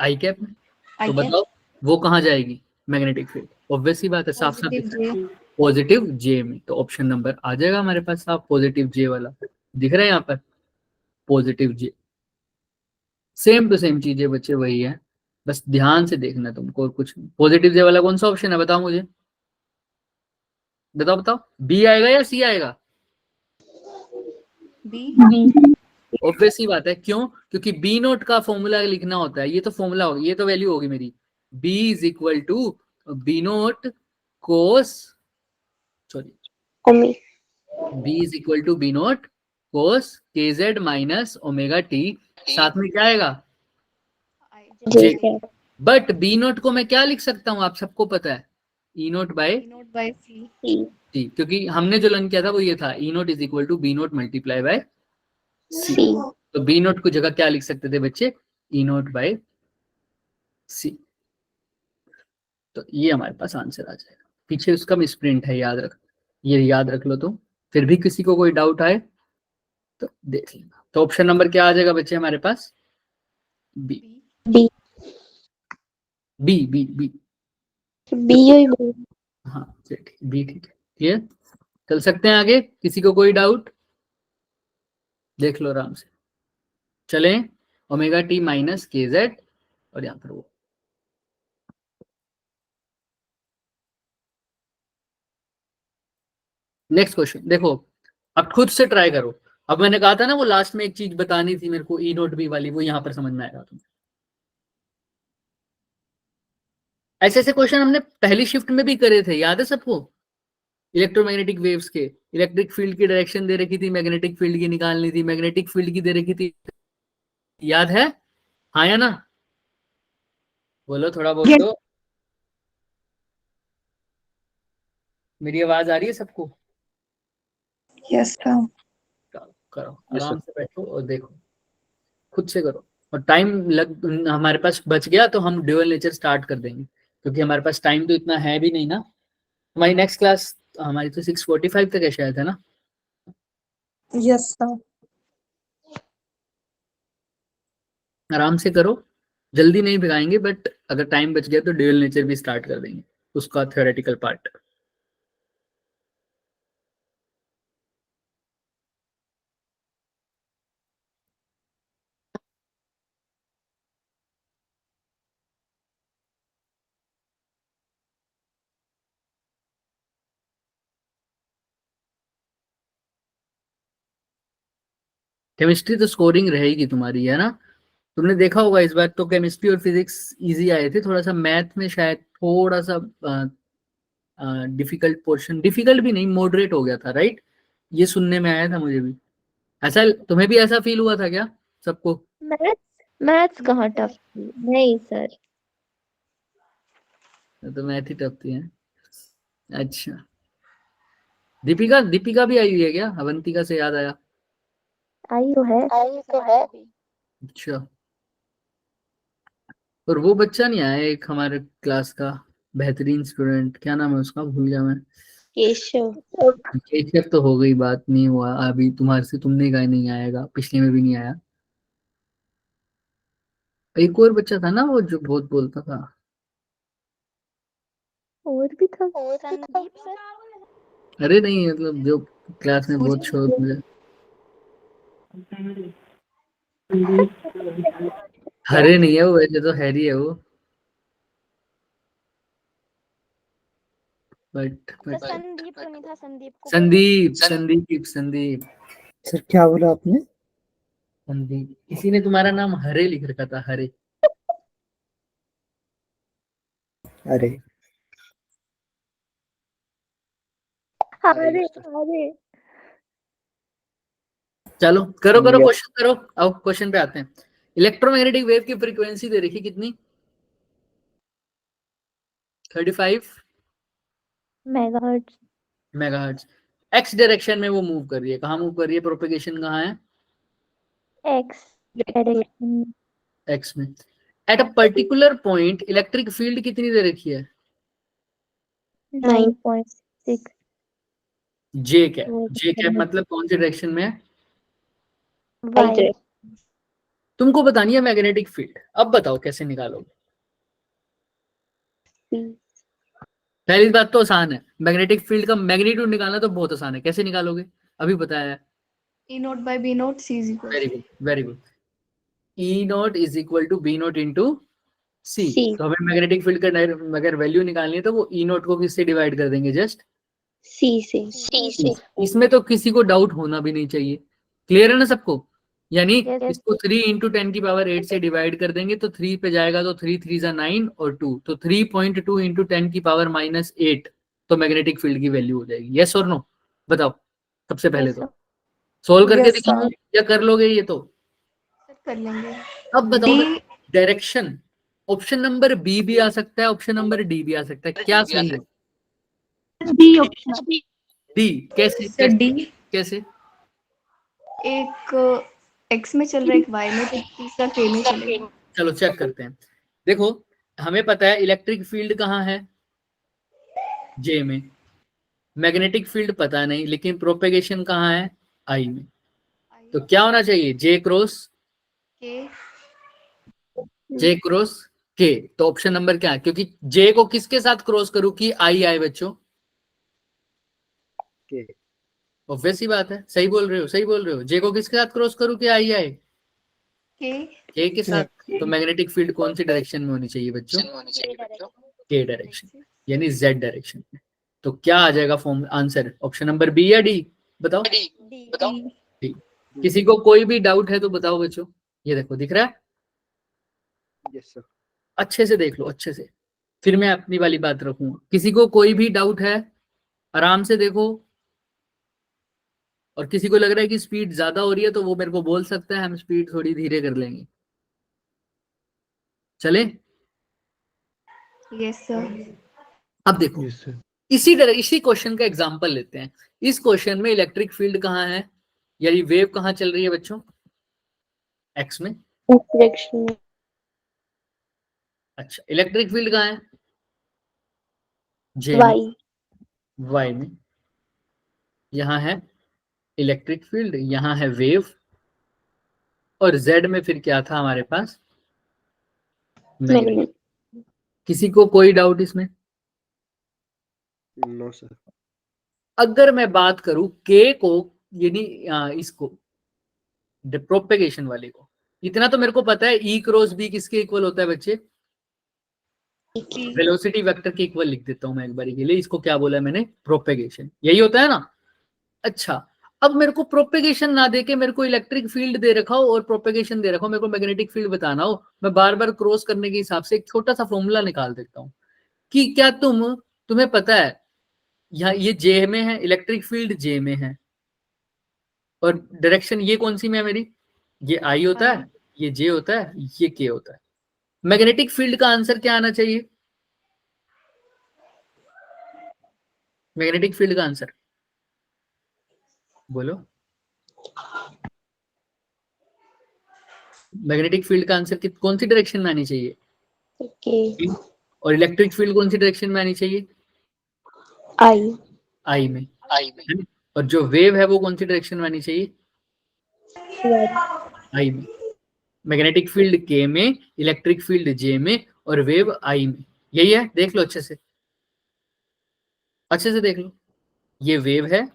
आई कैप में। तो बताओ वो कहाँ जाएगी? Magnetic field. ऑब्वियस सी बात है, साफ साफ पॉजिटिव जे में। तो ऑप्शन नंबर आ जाएगा हमारे पास साफ, पॉजिटिव जे वाला दिख रहा है यहाँ पर, positive J. Same to same चीजें बच्चे वही है, बस ध्यान से देखना तुमको, और कुछ। पॉजिटिव जे वाला कौन सा ऑप्शन है बताओ मुझे, बताओ बताओ। बी आएगा या सी आएगा? बी। ऑब्वियस ही बात है, क्यों? क्योंकि बी नोट का फॉर्मूला लिखना होता है, ये तो फॉर्मूला होगी, ये तो वैल्यू होगी मेरी, B is equal to B note cos, sorry, B is equal to B note cos के जेड माइनस ओमेगा टी, साथ में क्या आएगा? जे। बट बी नोट को मैं क्या लिख सकता हूँ, आप सबको पता है? ई नोट बाय सी, क्योंकि हमने जो लर्न किया था वो ये था, E naught is equal to B naught multiply by C. तो बी नोट को जगह क्या लिख सकते थे बच्चे? ई नोट बाय सी। तो ये हमारे पास आंसर आ जाएगा। पीछे उसका मिसप्रिंट है, याद रख, ये याद रख लो। तो फिर भी किसी को कोई डाउट आए तो देख लेना। तो ऑप्शन नंबर क्या आ जाएगा बच्चे हमारे पास? B. B B B B B. हाँ ठीक है, बी ठीक है। क्लियर? चल सकते हैं आगे, किसी को कोई डाउट? देख लो आराम से, चलें। Omega T minus K Z, और यहाँ पर वो नेक्स्ट क्वेश्चन देखो, अब खुद से ट्राई करो। अब मैंने कहा था ना वो लास्ट में एक चीज बतानी थी मेरे को, ई नोट बी वाली, वो यहाँ पर समझ में आएगा तुम्हें। ऐसे ऐसे क्वेश्चन हमने पहली शिफ्ट में भी करे थे, याद है सबको? इलेक्ट्रोमैग्नेटिक वेव्स के, इलेक्ट्रिक फील्ड की डायरेक्शन दे रखी थी, मैग्नेटिक फील्ड की निकालनी थी, मैग्नेटिक फील्ड की दे रखी थी, याद है? हाँ या ना? बोलो, थोड़ा बहुत तो। मेरी आवाज आ रही है सबको? Yes sir. करो, आराम से बैठो और देखो, खुद से करो। और टाइम हमारे पास बच गया तो हम ड्यूअल नेचर स्टार्ट कर देंगे, क्योंकि हमारे पास टाइम तो इतना है भी नहीं ना। हमारी नेक्स्ट क्लास हमारी तो 6:45 तक है शायद, है ना? Yes sir. आराम से करो, जल्दी नहीं भिगाएंगे, बट अगर टाइम बच गया तो ड्यूअल नेचर भी स्टार्ट कर देंगे, उसका थ्योरेटिकल पार्ट। केमिस्ट्री तो स्कोरिंग रहेगी तुम्हारी, है ना? तुमने देखा होगा इस बार तो केमिस्ट्री और फिजिक्स इजी आए थे, थोड़ा सा मैथ में शायद थोड़ा सा डिफिकल्ट पोर्शन, डिफिकल्ट भी नहीं, मॉडरेट हो गया था, राइट? ये सुनने में आया था मुझे भी। ऐसा तुम्हें भी ऐसा फील हुआ था क्या सबको? मैथ्स कहाँ टफ थी? नहीं सर। तो मैथ ही टफ थी है। अच्छा, दीपिका दीपिका भी आई हुई है क्या? अवंतिका से याद आया। आई तो है। अच्छा, और वो बच्चा नहीं आया एक हमारे क्लास का बेहतरीन स्टूडेंट, क्या नाम है उसका, भूल गया मैं। केशव। केचप तो हो गई बात, नहीं हुआ अभी तुम्हारे से, तुमने कहा नहीं आएगा, पिछले में भी नहीं आया। एक और बच्चा था ना वो जो बहुत बोलता था। और भी था संदीप सर। अरे नहीं, मतलब जो क्लास में बहुत शोर मुझे। हरे नहीं है वो, वैसे तो हैरी है वो, बट संदीप तो नहीं था, संदीप को संदीप संदीप संदीप। सर क्या बोला आपने? संदीप, किसी ने तुम्हारा नाम हरे लिख रखा था, हरे। अरे अरे अरे चलो करो करो Yes. क्वेश्चन करो। अब क्वेश्चन पे आते हैं। इलेक्ट्रोमैग्नेटिक वेव की फ्रीक्वेंसी दे रखी कितनी? 35 मेगाहर्ट्ज। मेगाहर्ट्ज। एक्स डायरेक्शन में वो मूव कर रही है, कहाँ मूव कर रही है? प्रोपेगेशन कहाँ है? X direction. एक्स में। At a particular point electric field कितनी दे रखी है? 9.6। जे कैप। जे कैप मतलब कौन सी डायरेक्शन में है? वाई। तुमको बतानी है मैग्नेटिक फील्ड, अब बताओ कैसे निकालोगे? पहली बात तो आसान है, मैग्नेटिक फील्ड का मैग्नीट्यूड निकालना तो बहुत आसान है, कैसे निकालोगे? अभी बताया है। E not by B not C is equal very good very good. E not is equal to B not into C. C। तो हमें मैग्नेटिक फील्ड का अगर वैल्यू निकालनी है तो वो ई नॉट को किससे डिवाइड कर देंगे? जस्ट सी से। इसमें तो किसी को डाउट होना भी नहीं चाहिए। क्लियर है ना सबको? यानी Yes. इसको 3 इंटू 10⁸ से डिवाइड कर देंगे तो 3 पे जाएगा, तो 3 3 जा 9 और 2, तो 3.2 इंटू 10⁻⁻8 तो मैग्नेटिक फील्ड की वैल्यू हो जाएगी। यस और नो? बताओ सबसे पहले Yes, तो। sir. सोल्व करके Yes, दिखाऊं sir. या कर लोगे ये तो? सर कर लेंगे। अब बताओ D direction. Option number B भी आ सकता है, ऑप्शन नंबर डी भी आ सकता है, क्या सही है? D option. डी। कैसे सर कैसे D कैसे? एक X में चल रहा है, एक Y में, तो तीसरा K में चलेगा। चलो चेक करते हैं। देखो, हमें पता है इलेक्ट्रिक फील्ड कहाँ है? जे में। मैग्नेटिक फील्ड पता नहीं, लेकिन प्रोपेगेशन कहाँ है? आई में। तो क्या होना चाहिए? जे क्रॉस K जे क्रॉस के। तो ऑप्शन नंबर क्या है? क्योंकि जे को किसके साथ क्रॉस करूं कि आई आए बच्चों? ऑब्वियस ही बात है, सही बोल रहे हो, सही बोल रहे हो। जे को किसके साथ क्रॉस करूं कि आई आए? K. के के साथ। तो मैग्नेटिक फील्ड कौन सी डायरेक्शन में होनी चाहिए बच्चों? के डायरेक्शन, यानी जेड डायरेक्शन में। तो क्या आ जाएगा form answer, option number B या डी? बताओ। डी। किसी को कोई भी डाउट है तो बताओ बच्चों। ये देखो दिख रहा है? Yes sir. अच्छे से देख लो, अच्छे से, फिर मैं अपनी वाली बात रखूंगा। किसी को कोई भी डाउट है आराम से देखो, और किसी को लग रहा है कि स्पीड ज्यादा हो रही है तो वो मेरे को बोल सकता है, हम स्पीड थोड़ी धीरे कर लेंगे। चले? Yes, sir. अब देखो, यस सर। इसी क्वेश्चन का एग्जांपल लेते हैं। इस क्वेश्चन में इलेक्ट्रिक फील्ड कहाँ है, यानी वेव कहाँ चल रही है बच्चों? एक्स में। डायरेक्शन में। अच्छा, इलेक्ट्रिक फील्ड कहाँ है? जे वाई। में, वाई में। यहाँ है इलेक्ट्रिक फील्ड, यहाँ है वेव, और जेड में फिर क्या था हमारे पास? मैग्नेटिक। किसी को कोई डाउट इसमें? No sir. अगर मैं बात करूं के को, यानी इसको प्रोपेगेशन वाले को, इतना तो मेरे को पता है, ई क्रॉस बी किसके इक्वल होता है बच्चे? वेलोसिटी वेक्टर के इक्वल लिख देता हूं मैं एक बारी के लिए। इसको क्या बोला मैंने? प्रोपेगेशन। यही होता है ना? अच्छा, अब मेरे को प्रोपेगेशन ना देके मेरे को इलेक्ट्रिक फील्ड दे रखा हो और प्रोपेगेशन दे रखा हो, मेरे को मैग्नेटिक फील्ड बताना हो, मैं बार बार क्रॉस करने के हिसाब से एक छोटा सा फॉर्मूला निकाल देता हूं कि क्या तुम्हें पता है यहाँ ये जे में है, इलेक्ट्रिक फील्ड जे में है, और डायरेक्शन ये कौन सी में है मेरी? ये आई होता है, ये जे होता है, ये के होता है। मैग्नेटिक फील्ड का आंसर क्या आना चाहिए? मैग्नेटिक फील्ड का आंसर बोलो। मैग्नेटिक फील्ड का आंसर कौन सी डायरेक्शन में आनी चाहिए? ओके। और इलेक्ट्रिक फील्ड कौन सी डायरेक्शन में आनी चाहिए? आई। आई में। और जो वेव है वो कौन सी डायरेक्शन में आनी चाहिए? आई में। मैग्नेटिक फील्ड के में, इलेक्ट्रिक फील्ड जे में, और वेव आई में। यही है, देख लो अच्छे से, अच्छे से देख लो। ये वेव है,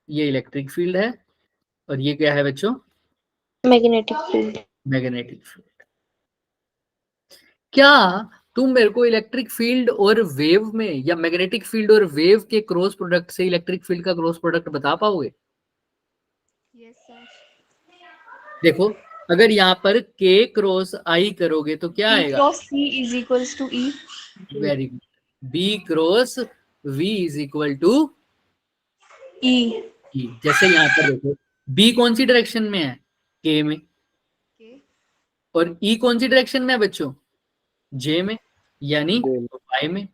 ये इलेक्ट्रिक फील्ड है, और ये क्या है बच्चों? Magnetic field. Magnetic field. क्या तुम मेरे को इलेक्ट्रिक फील्ड और वेव में, या मैग्नेटिक फील्ड और वेव के क्रॉस प्रोडक्ट से इलेक्ट्रिक फील्ड का क्रॉस प्रोडक्ट बता पाओगे? Yes, sir. देखो, अगर यहाँ पर के क्रॉस आई करोगे तो क्या E आएगा? cross C is equals to E. Very good. B cross V is equal to E. E. जैसे यहाँ पर देखो, बी कौन सी डायरेक्शन में है? के में। Okay. और ई कौन सी डायरेक्शन में है बच्चों? जे में, यानी वाई में।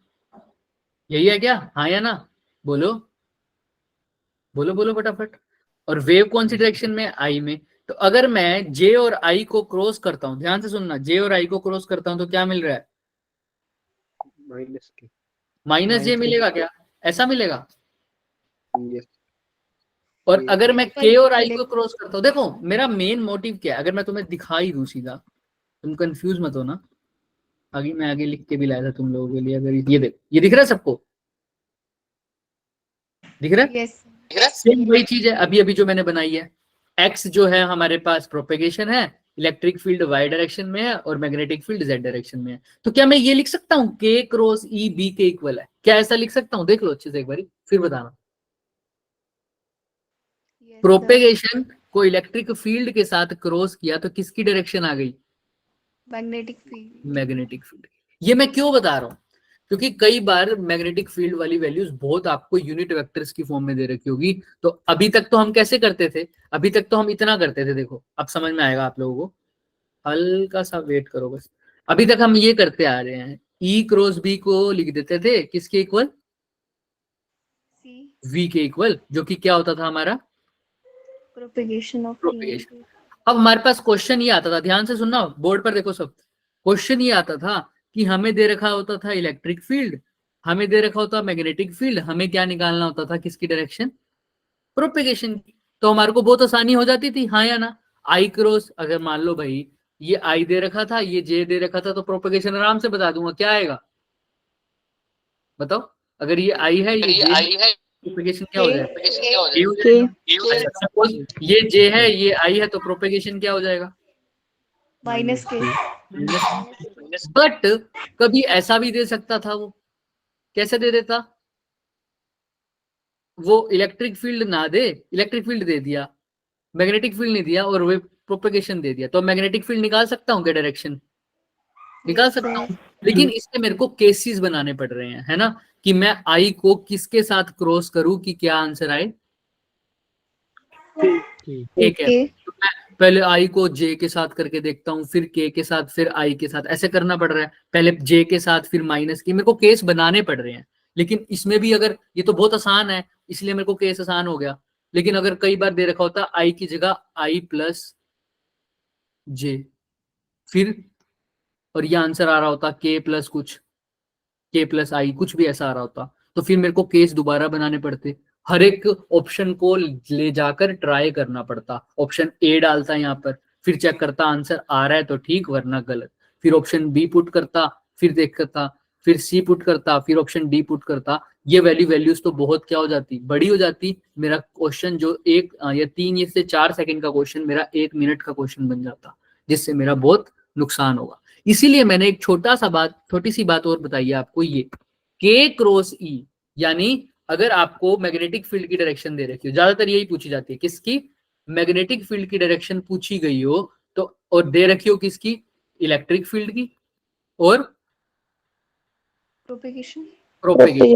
यही है क्या? हाँ या ना? बोलो बोलो बोलो फटाफट। और वेव कौन सी डायरेक्शन में? आई में। तो अगर मैं जे और आई को क्रॉस करता हूं, ध्यान से सुनना, जे और आई को क्रॉस करता हूं तो क्या मिल रहा है? माइनस के। माइनस जे मिलेगा क्या? ऐसा मिलेगा? यस। और अगर मैं के और आई को क्रॉस करता हूं, देखो मेरा मेन मोटिव क्या है, अगर मैं तुम्हें दिखा ही दूं सीधा, तुम कंफ्यूज मत हो ना। आगे मैं आगे लिख के भी लाया था तुम लोगों के लिए। अगर ये देखो, ये दिख रहा है सबको? दिख रहा है? Yes. सेम वही चीज है अभी अभी जो मैंने बनाई है। एक्स जो है हमारे पास प्रोपेगेशन है, इलेक्ट्रिक फील्ड वाई डायरेक्शन में है, और मैग्नेटिक फील्ड जेड डायरेक्शन में है। तो क्या मैं ये लिख सकता हूँ के क्रॉस ई बी के इक्वल है? क्या ऐसा लिख सकता हूँ? देख लो अच्छे से एक बार, फिर बताना। Yes, sir. प्रोपेगेशन को इलेक्ट्रिक फील्ड के साथ क्रॉस किया तो किसकी डायरेक्शन आ गई? Magnetic field. Magnetic field. ये मैं क्यों बता रहा हूँ? क्योंकि कई बार मैग्नेटिक फील्ड वाली वैल्यूज बहुत आपको यूनिट वेक्टर्स की फॉर्म में दे रखी होगी। तो अभी तक तो हम कैसे करते थे? अभी तक तो हम इतना करते थे, देखो अब समझ में आएगा आप लोगों को, हल्का सा वेट करो बस। अभी तक हम ये करते आ रहे हैं, ई क्रॉस बी को लिख देते थे किसके इक्वल? C. वी के इक्वल, जो कि क्या होता था हमारा? Propagation of propagation. अब हमारे पास क्वेश्चन ये आता था, ध्यान से सुनना, बोर्ड पर देखो सब। क्वेश्चन ये आता था कि हमें दे रखा होता था इलेक्ट्रिक फील्ड, हमें दे रखा होता मैग्नेटिक फील्ड, हमें क्या निकालना होता था? किसकी डायरेक्शन? प्रोपेगेशन की। तो हमारे को बहुत आसानी हो जाती थी, हाँ या ना? आई क्रॉस, अगर मान लो भाई ये आई दे रखा था, ये जे दे रखा था, तो प्रोपेगेशन आराम से बता दूंगा क्या आएगा। बताओ, अगर ये आई है, ये जे है, प्रोपेगेशन क्या हो K. जाएगा? A हो जाएगा। अच्छा, सपोज ये J है, ये I है, तो प्रोपेगेशन क्या हो जाएगा? Minus K. बट कभी ऐसा भी दे सकता था वो, कैसे दे देता? वो इलेक्ट्रिक फील्ड ना दे, इलेक्ट्रिक फील्ड दे दिया, मैग्नेटिक फील्ड नहीं दिया और वे प्रोपेगेशन दे दिया, तो मैग्नेटिक फील्ड निकाल सकता हूँ क्या डायरेक्शन? निकाल सकता हूँ, लेकिन इससे मेरे को केसेस बनाने पड़ रहे हैं, है ना, कि मैं आई को किसके साथ क्रॉस करूं कि क्या आंसर आए? ठीक है, K. तो मैं पहले आई को जे के साथ करके देखता हूँ, फिर के साथ, फिर आई के साथ, ऐसे करना पड़ रहा है। पहले जे के साथ, फिर माइनस की, मेरे को केस बनाने पड़ रहे हैं। लेकिन इसमें भी अगर ये तो बहुत आसान है, इसलिए मेरे को केस आसान हो गया। लेकिन अगर कई बार दे रखा होता आई की जगह आई प्लस जे, फिर और ये आंसर आ रहा होता के प्लस कुछ, के प्लस आई, कुछ भी ऐसा आ रहा होता, तो फिर मेरे को केस दोबारा बनाने पड़ते। हर एक ऑप्शन को ले जाकर ट्राई करना पड़ता। ऑप्शन ए डालता यहाँ पर, फिर चेक करता आंसर आ रहा है तो ठीक, वरना गलत। फिर ऑप्शन बी पुट करता, फिर देख करता, फिर सी पुट करता, फिर ऑप्शन डी पुट करता। ये वैल्यूज तो बहुत क्या हो जाती, बड़ी हो जाती। मेरा क्वेश्चन जो एक या 3 से 4 सेकंड का क्वेश्चन मेरा 1 मिनट का क्वेश्चन बन जाता, जिससे मेरा बहुत नुकसान होगा। इसीलिए मैंने एक छोटी सी बात और बताई है आपको, ये के क्रॉस ई, यानी अगर आपको मैग्नेटिक फील्ड की डायरेक्शन दे रखी हो, ज्यादातर यही पूछी जाती है, किसकी? मैग्नेटिक फील्ड की डायरेक्शन पूछी गई हो तो, और दे रखी हो किसकी? इलेक्ट्रिक फील्ड की और Propagation. प्रोपेगेशन।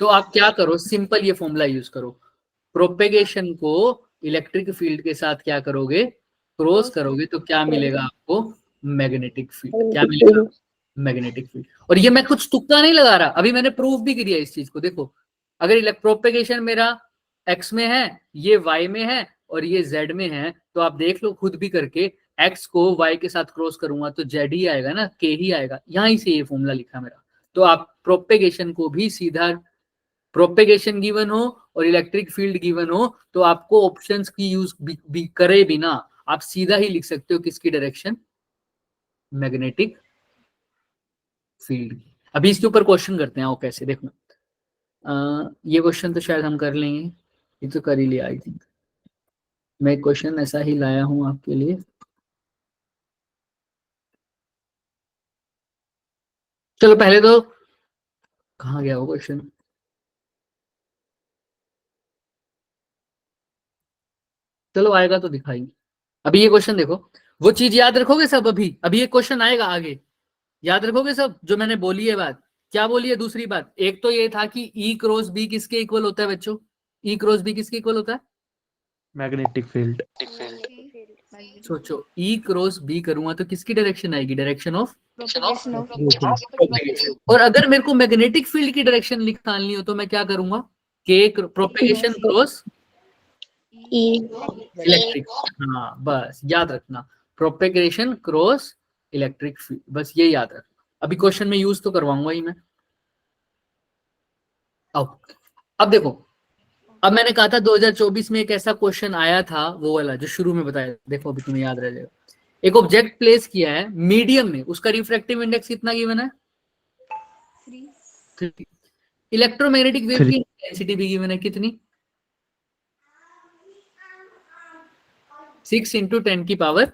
तो आप क्या करो, सिंपल ये फॉर्मूला यूज करो, प्रोपेगेशन को इलेक्ट्रिक फील्ड के साथ क्या करोगे? क्रॉस करोगे, तो क्या मिलेगा आपको? Magnetic field. क्या मिलेगा? Magnetic field. और ये मैं कुछ तुक्का नहीं लगा रहा, अभी मैंने प्रूफ भी किया इस चीज को। देखो, अगर प्रोपेगेशन मेरा एक्स में है, ये वाई में है और ये जेड में है, तो आप देख लो खुद भी करके, एक्स को वाई के साथ क्रॉस करूंगा तो जेड ही आएगा ना, के ही आएगा। यहीं से ये फॉर्मूला लिखा मेरा। तो आप प्रोपेगेशन को भी सीधा, प्रोपेगेशन गिवन हो और इलेक्ट्रिक फील्ड गिवन हो, तो आपको ऑप्शंस की यूज भी करे बिना आप सीधा ही लिख सकते हो किसकी डायरेक्शन? मैग्नेटिक फील्ड की। अभी इसके ऊपर क्वेश्चन करते हैं, वो कैसे, देखो ये क्वेश्चन तो शायद हम कर लेंगे, ये तो कर ही लिया आई थिंक। मैं क्वेश्चन ऐसा ही लाया हूं आपके लिए। चलो पहले तो, कहाँ गया वो क्वेश्चन? चलो आएगा तो दिखाई। अभी ये क्वेश्चन देखो, वो चीज याद रखोगे सब? अभी ये क्वेश्चन आएगा आगे, याद रखोगे सब जो मैंने बोली है बात? क्या बोली है दूसरी बात? एक तो ये था कि ई क्रॉस बी किसके इक्वल होता है बच्चों? ई क्रॉस बी किसके इक्वल होता है? Magnetic field. सोचो, ई क्रॉस बी करूंगा तो किसकी डायरेक्शन आएगी? Direction of Propagation of propagation. और अगर मेरे को मैग्नेटिक फील्ड की डायरेक्शन निकालनी हो तो मैं क्या करूंगा? के प्रोपेगेशन क्रॉस इलेक्ट्रिक। हाँ बस याद रखना, प्रोपेगेशन क्रॉस इलेक्ट्रिक फील्ड, बस ये याद रखना। अभी क्वेश्चन में यूज तो करवाऊंगा ही मैं। अब देखो, अब मैंने कहा था 2024 में एक ऐसा क्वेश्चन आया था, वो वाला जो शुरू में बताया, देखो अभी तुम्हें याद रह जाएगा। एक ऑब्जेक्ट प्लेस किया है मीडियम में, उसका रिफ्रैक्टिव इंडेक्स कितना गिवन है? 3। इलेक्ट्रोमैग्नेटिक वेव की इंटेंसिटी भी गिवन है, कितनी? 6 × 10⁸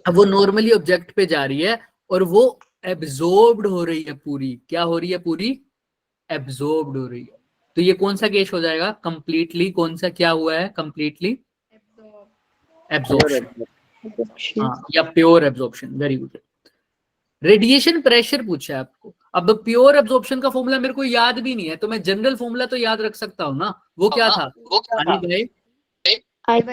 अब वो नॉर्मली ऑब्जेक्ट पे जा रही है और वो एब्जॉर्ब्ड हो रही है पूरी। क्या हो रही है? पूरी एब्जॉर्ब्ड हो रही है। तो ये कौन सा केस हो जाएगा? कंप्लीटली कौन सा क्या हुआ है? कंप्लीटली एब्जॉर्प्शन, हाँ, या pure absorption. Very good. Radiation pressure पूछा है आपको। अब प्योर एब्जॉर्प्शन का फॉर्मूला मेरे को याद भी नहीं है, तो मैं जनरल फॉर्मूला तो याद रख सकता हूँ ना। वो क्या था? अब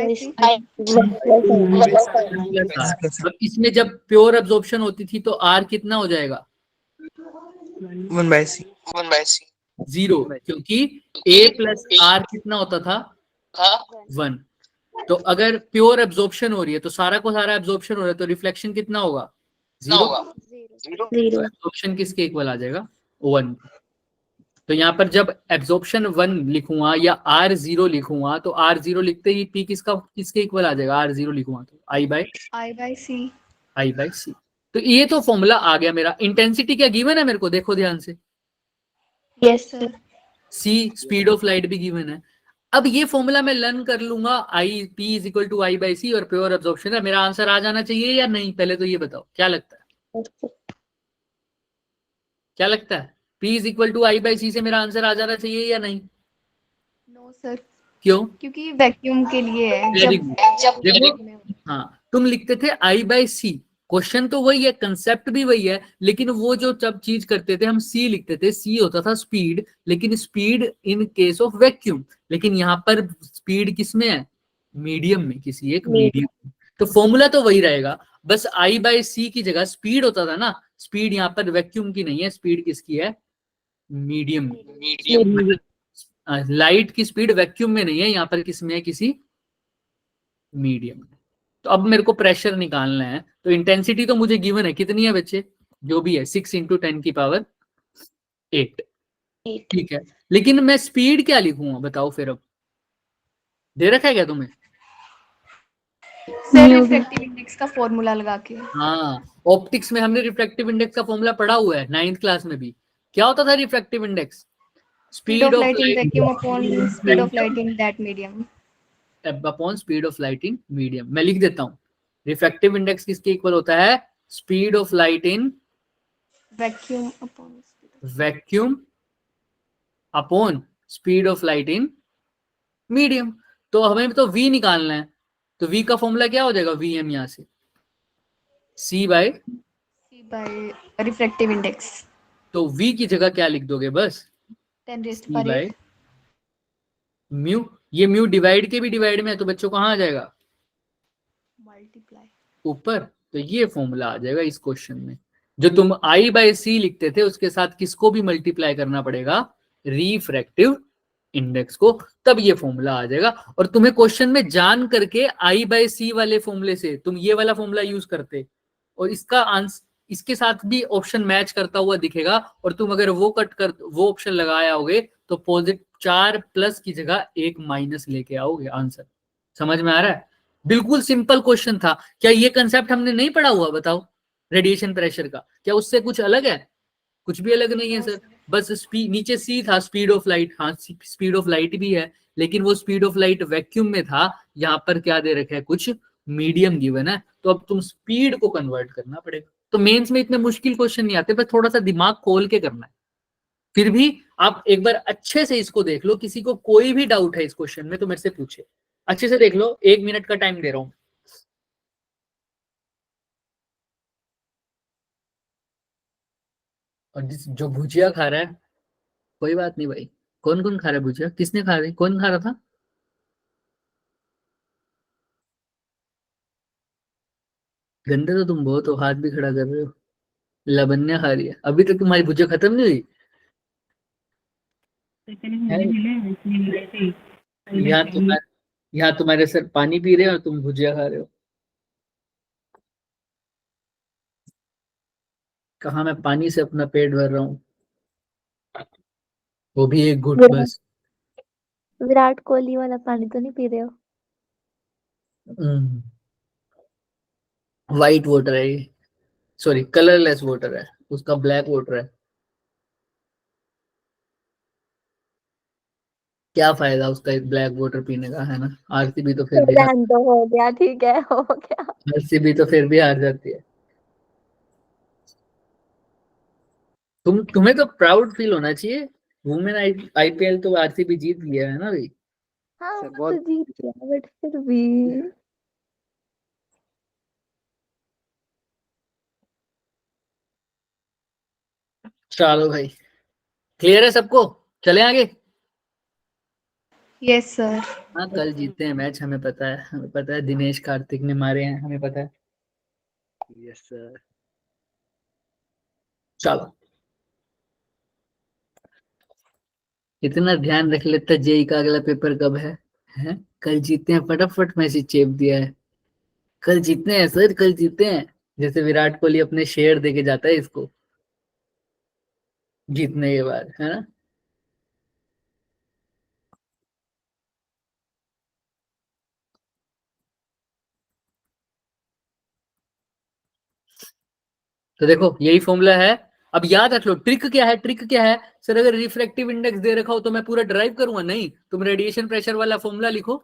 इसमें जब प्योर एब्जॉर्प्शन होती थी तो आर कितना हो जाएगा? 1/c 0, क्योंकि a प्लस आर कितना होता था? 1। तो अगर प्योर एब्जॉर्प्शन हो रही है तो सारा को सारा एब्जॉर्प्शन हो रहा है, तो रिफ्लेक्शन कितना होगा? 0। एब्जॉर्प्शन किसके इक्वल आ जाएगा? 1। तो यहाँ पर जब एब्जॉर्प्शन 1 लिखूंगा या R0 लिखूंगा, तो R0 लिखते ही P किसके इक्वल आ जाएगा? R0 लिखूंगा तो I by C। तो ये तो फॉर्मूला आ गया मेरा। इंटेंसिटी क्या गिवन है मेरे को? देखो ध्यान से, Yes, sir. C speed of light भी गिवन है। अब ये फॉर्मूला मैं लर्न कर लूंगा, I P is equal to I by C और प्योर एब्जॉर्प्शन है, मेरा आंसर आ जाना चाहिए या नहीं, पहले तो ये बताओ क्या लगता है, क्या लगता है, P is equal to I by C से मेरा आंसर आ जाना चाहिए या नहीं? No, sir. क्यों? क्योंकि ये वैक्यूम के लिए है। वेरी जब गुड। देखो, हाँ तुम लिखते थे आई बाई सी, क्वेश्चन तो वही है, कंसेप्ट भी वही है, लेकिन वो जो जब चीज करते थे हम सी लिखते थे, सी होता था स्पीड, लेकिन speed in case of vacuum, लेकिन यहाँ पर स्पीड किस में है, मीडियम में, किसी एक मीडियम में, तो फॉर्मूला तो वही रहेगा, बस आई बाई सी की जगह स्पीड होता था ना, स्पीड यहाँ पर वैक्यूम की नहीं है, स्पीड किसकी है, मीडियम में, लाइट की स्पीड वैक्यूम में नहीं है, यहाँ पर किस में है, किसी मीडियम में। तो अब मेरे को प्रेशर निकालना है, तो इंटेंसिटी तो मुझे गिवन है, कितनी है बच्चे, जो भी है 6 इंटू 10 की पावर 8, ठीक है, लेकिन मैं स्पीड क्या लिखूंगा बताओ फिर, अब दे रखा है क्या तुम्हें? सर रिफ्रैक्टिव इंडेक्स का फॉर्मूला लगा के। हाँ, ऑप्टिक्स में हमने रिफ्रैक्टिव इंडेक्स का फॉर्मूला पढ़ा हुआ है 9th क्लास में भी। क्या होता था refractive index? Speed of light in vacuum upon speed of light in that medium. Upon speed of light in medium. मैं लिख देता हूँ, रिफ्रैक्टिव इंडेक्स किसके इक्वल होता है, speed of light in Vacuum upon vacuum upon speed of light in medium. तो हमें तो v निकालना है, तो v का फॉर्मूला क्या हो जाएगा, vm यहां से c by C by refractive index. तो v की जगह क्या लिख दोगे, बस 10 raised c to by 8. Mu, ये म्यू डिवाइड के भी डिवाइड में है, तो बच्चों कहाँ आ जाएगा, Multiply. ऊपर। तो ये फॉर्मूला आ जाएगा इस क्वेश्चन में, जो तुम आई बाय सी लिखते थे उसके साथ किसको भी मल्टीप्लाई करना पड़ेगा, रिफ्रैक्टिव इंडेक्स को, तब ये फॉर्मूला आ जाएगा। और तुम्हें क्वेश्चन में जान करके आई बाय सी वाले फॉर्मूले से तुम ये वाला फॉर्मूला यूज करते, और इसका आंसर इसके साथ भी ऑप्शन मैच करता हुआ दिखेगा, और तुम अगर वो कट कर वो ऑप्शन लगाए आओगे तो पॉजिटिव 4 प्लस की जगह 1 माइनस लेके आओगे आंसर। समझ में आ रहा है? बिल्कुल सिंपल क्वेश्चन था। क्या ये कंसेप्ट हमने नहीं पढ़ा हुआ, बताओ, रेडिएशन प्रेशर का, क्या उससे कुछ अलग है? कुछ भी अलग नहीं है सर, बस स्पीड नीचे सी था, स्पीड ऑफ लाइट, हाँ स्पीड ऑफ लाइट भी है, लेकिन वो स्पीड ऑफ लाइट वैक्यूम में था, यहाँ पर क्या दे रखा है, कुछ मीडियम गिवन है, तो अब तुम स्पीड को कन्वर्ट करना पड़ेगा। तो मेंस में इतने मुश्किल क्वेश्चन नहीं आते, बस थोड़ा सा दिमाग खोल के करना है। फिर भी आप एक बार अच्छे से इसको देख लो, किसी को कोई भी डाउट है इस क्वेश्चन में तो मेरे से पूछे, अच्छे से देख लो, 1 मिनट का टाइम दे रहा हूं। और जो भुजिया खा रहा है, कोई बात नहीं भाई, कौन कौन खा रहा है भुजिया, किसने खा रही, कौन खा रहा था? गंदे तो तुम बहुत हो, हाथ भी खड़ा कर रहे हो, लवन्या खा रही है, अभी तक तुम्हारी भुजिया खत्म नहीं हुई है? यहाँ तुम्हारे सर पानी पी रहे हैं और तुम भुजिया खा रहे हो। कहाँ मैं पानी से अपना पेट भर रहा हूँ, वो भी एक घुट बस। विराट कोहली वाला पानी तो नहीं पी रहे हो? वाइट वाटर है ये, सॉरी कलरलेस वाटर है, उसका ब्लैक वाटर है, क्या फायदा उसका एक ब्लैक वाटर पीने का, है ना? आरसीबी तो फिर भी रहने दो, हो गया, ठीक है, हो गया। आरसीबी तो फिर भी हार जाती है। तुम्हें तो प्राउड फील होना चाहिए, वुमेन आईपीएल तो आरसीबी जीत लिया है ना भाई। हाँ सर वो बहुत तो जीत गया, बट फिर भी चलो भाई, क्लियर है सबको, चले आगे। Yes, sir. हाँ कल जीतते हैं मैच, हमें पता है, हमें पता है, दिनेश कार्तिक ने मारे हैं, हमें पता है। Yes sir. चलो, इतना ध्यान रख लेता जेई का अगला पेपर कब है? कल जीतते हैं, फटाफट मैसेज चेप दिया है, कल जीतते हैं सर, कल जीतते हैं, जैसे विराट कोहली अपने शेयर देके जाता है इसको जीतने के बाद, है ना? तो देखो यही फॉर्मूला है, अब याद रख लो ट्रिक क्या है, ट्रिक क्या है सर, अगर रिफ्रैक्टिव इंडेक्स दे रखा हो तो मैं पूरा ड्राइव करूंगा, नहीं, तुम रेडिएशन प्रेशर वाला फॉर्मूला लिखो।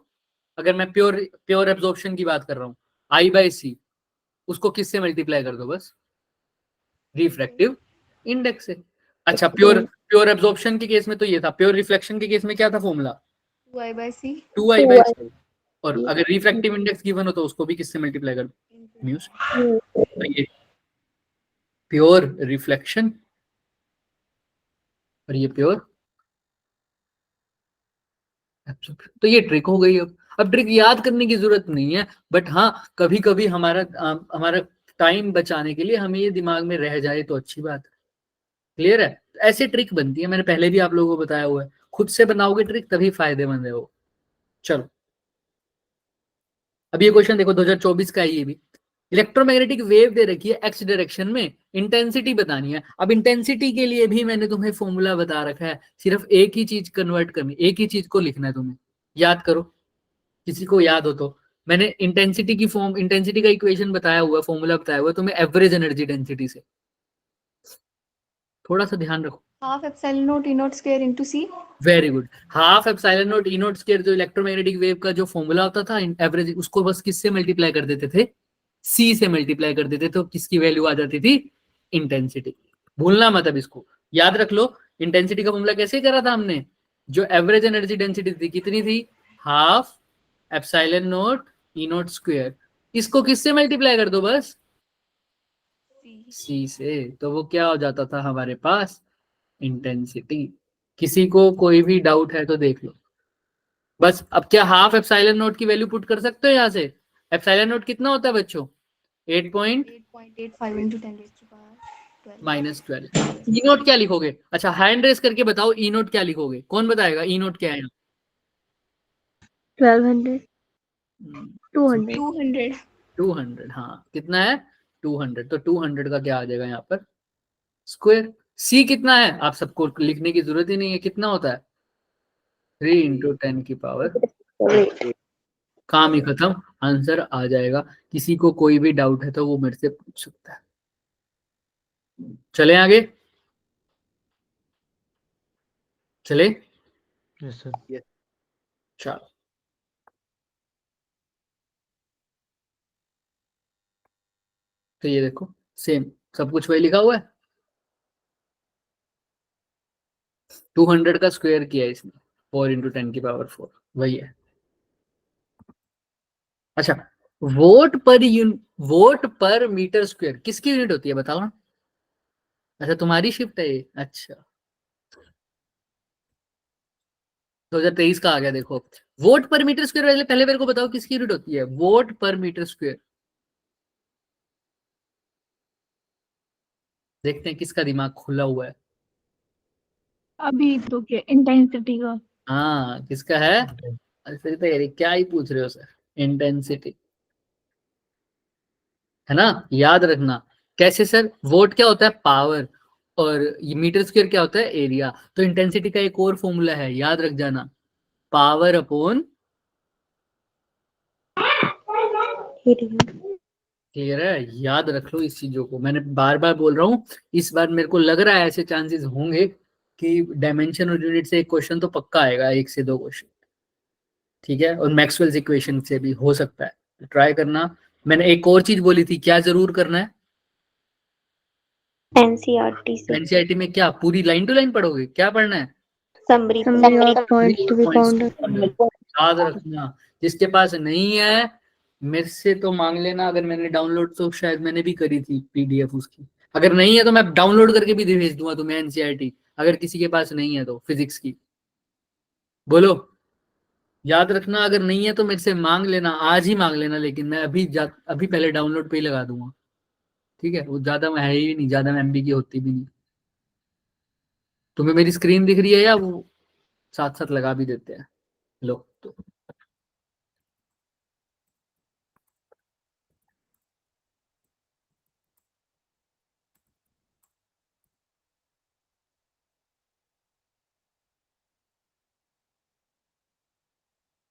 अगर मैं प्योर प्योर एब्जॉर्प्शन की बात कर रहा हूँ, I/C, उसको किससे मल्टीप्लाई कर दो, बस रिफ्रैक्टिव इंडेक्स से। अच्छा, प्योर प्योर एब्जॉर्प्शन के केस में तो ये था, प्योर रिफ्लेक्शन के केस में क्या था फॉर्मूला, 2I/C 2I/C। और अगर रिफ्रैक्टिव इंडेक्स गिवन हो तो उसको भी किससे मल्टीप्लाई कर दो, म्यू से। तो ये प्योर रिफ्लेक्शन और ये प्योर एब्जॉर्प्शन। तो ये ट्रिक हो गई। अब ट्रिक याद करने की जरूरत नहीं है, बट हाँ कभी कभी हमारा टाइम बचाने के लिए हमें ये दिमाग में रह जाए तो अच्छी बात है। क्लियर है? ऐसे ट्रिक बनती है, मैंने पहले भी आप लोगों को बताया हुआ है, खुद से बनाओगे ट्रिक तभी फायदेमंद है वो। चलो अब ये क्वेश्चन देखो 2024 का है ये भी। इलेक्ट्रोमैग्नेटिक वेव दे रखी है एक्स डायरेक्शन में, इंटेंसिटी बतानी है। अब इंटेंसिटी के लिए भी मैंने तुम्हें फॉर्मूला बता रखा है, सिर्फ एक ही चीज कन्वर्ट करनी, एक ही चीज को लिखना है तुम्हें। याद करो, किसी को याद हो तो। मैंने इंटेंसिटी की फॉर्म, इंटेंसिटी का इक्वेशन बताया हुआ है, फॉर्मूला बताया हुआ है तुम्हें एवरेज एनर्जी डेंसिटी से। थोड़ा सा ध्यान रखो। half epsilon naught E naught square into C। Very good. Half epsilon naught E naught square, जो इलेक्ट्रोमैग्नेटिक वेव का जो फॉर्मूला होता था एवरेज, उसको बस किससे मल्टीप्लाई कर देते थे, सी से मल्टीप्लाई कर देते, तो किसकी वैल्यू आ जाती थी, इंटेंसिटी। भूलना मत अब इसको, याद रख लो। इंटेंसिटी का फॉर्मूला कैसे करा था हमने, जो एवरेज एनर्जी डेंसिटी थी कितनी थी, half epsilon naught E naught square, इसको किससे मल्टीप्लाई कर दो, बस सी से, तो वो क्या हो जाता था हमारे पास, इंटेंसिटी। किसी को कोई भी डाउट है तो देख लो बस। अब क्या हाफ एप्सिलॉन नॉट की वैल्यू पुट कर सकते हो यहाँ से, एप्सिलॉन नॉट कितना होता है बच्चों, 8.85 into 10 raised to power 12। -12। E note क्या लिखोगे, अच्छा हैंड रेस करके बताओ ई नोट क्या लिखोगे, कौन बताएगा ई नोट क्या है, 1200 200 200 200। हाँ कितना है, 200, तो 200 का क्या आ जाएगा यहाँ पर, स्क्वायर। सी कितना है, आप सबको लिखने की जरूरत ही नहीं है, कितना होता है, 3 × 10 की पावर, काम ही खत्म, आंसर आ जाएगा। किसी को कोई भी डाउट है तो वो मेरे से पूछ सकता है। चले आगे, चले, यस सर। चलो। तो ये देखो सेम सब कुछ वही लिखा हुआ है, 200 का स्क्वायर किया है इसने, 4 × 10 की पावर 4, वही है। अच्छा, वोट पर मीटर स्क्वायर किसकी यूनिट होती है बताओ ना। अच्छा तुम्हारी शिफ्ट है ये, अच्छा 2023 का आ गया देखो। वोट पर मीटर स्क्वायर, पहले पहले मेरे को बताओ किसकी यूनिट होती है, वोट पर मीटर स्क्वायर। देखते हैं किसका दिमाग खुला हुआ है। अभी तो क्या इंटेंसिटी का। हाँ किसका है, अरे तो यार क्या ही पूछ रहे हो सर, इंटेंसिटी है ना, याद रखना। कैसे सर, वोट क्या होता है, पावर, और ये मीटर स्क्वायर क्या होता है, एरिया। तो इंटेंसिटी का एक और फॉर्मूला है, याद रख जाना, पावर अपॉन, क्लियर है, याद रख लो इस चीजों को, मैंने बार बार बोल रहा हूँ। इस बार मेरे को लग रहा है ऐसे चांसेस होंगे कि डायमेंशन और यूनिट से एक क्वेश्चन तो पक्का आएगा, 1 से 2 क्वेश्चन, ठीक है, और मैक्सवेल्स इक्वेशन से भी हो सकता है, ट्राई करना। मैंने एक और चीज बोली थी, क्या जरूर करना है, एनसीईआरटी से एनसीईआरटी में क्या पूरी लाइन टू लाइन पढ़ोगे, क्या पढ़ना है, summary points to be found. याद रखना। जिसके पास नहीं है मेरे से तो मांग लेना, अगर मैंने डाउनलोड तो शायद मैंने भी करी थी पीडीएफ उसकी, अगर नहीं है तो मैं डाउनलोड करके भी भेज दूंगा तुम्हें एनसीईआरटी, अगर किसी के पास नहीं है तो फिजिक्स की, बोलो। याद रखना, अगर नहीं है तो मेरे से मांग लेना, आज ही मांग लेना, लेकिन मैं अभी पहले डाउनलोड पे ही लगा दूंगा, ठीक है, वो ज्यादा में है ही नहीं, ज्यादा में एमबी की होती भी नहीं। तुम्हें मेरी स्क्रीन दिख रही है या वो साथ साथ लगा भी देते हैं, लो तो।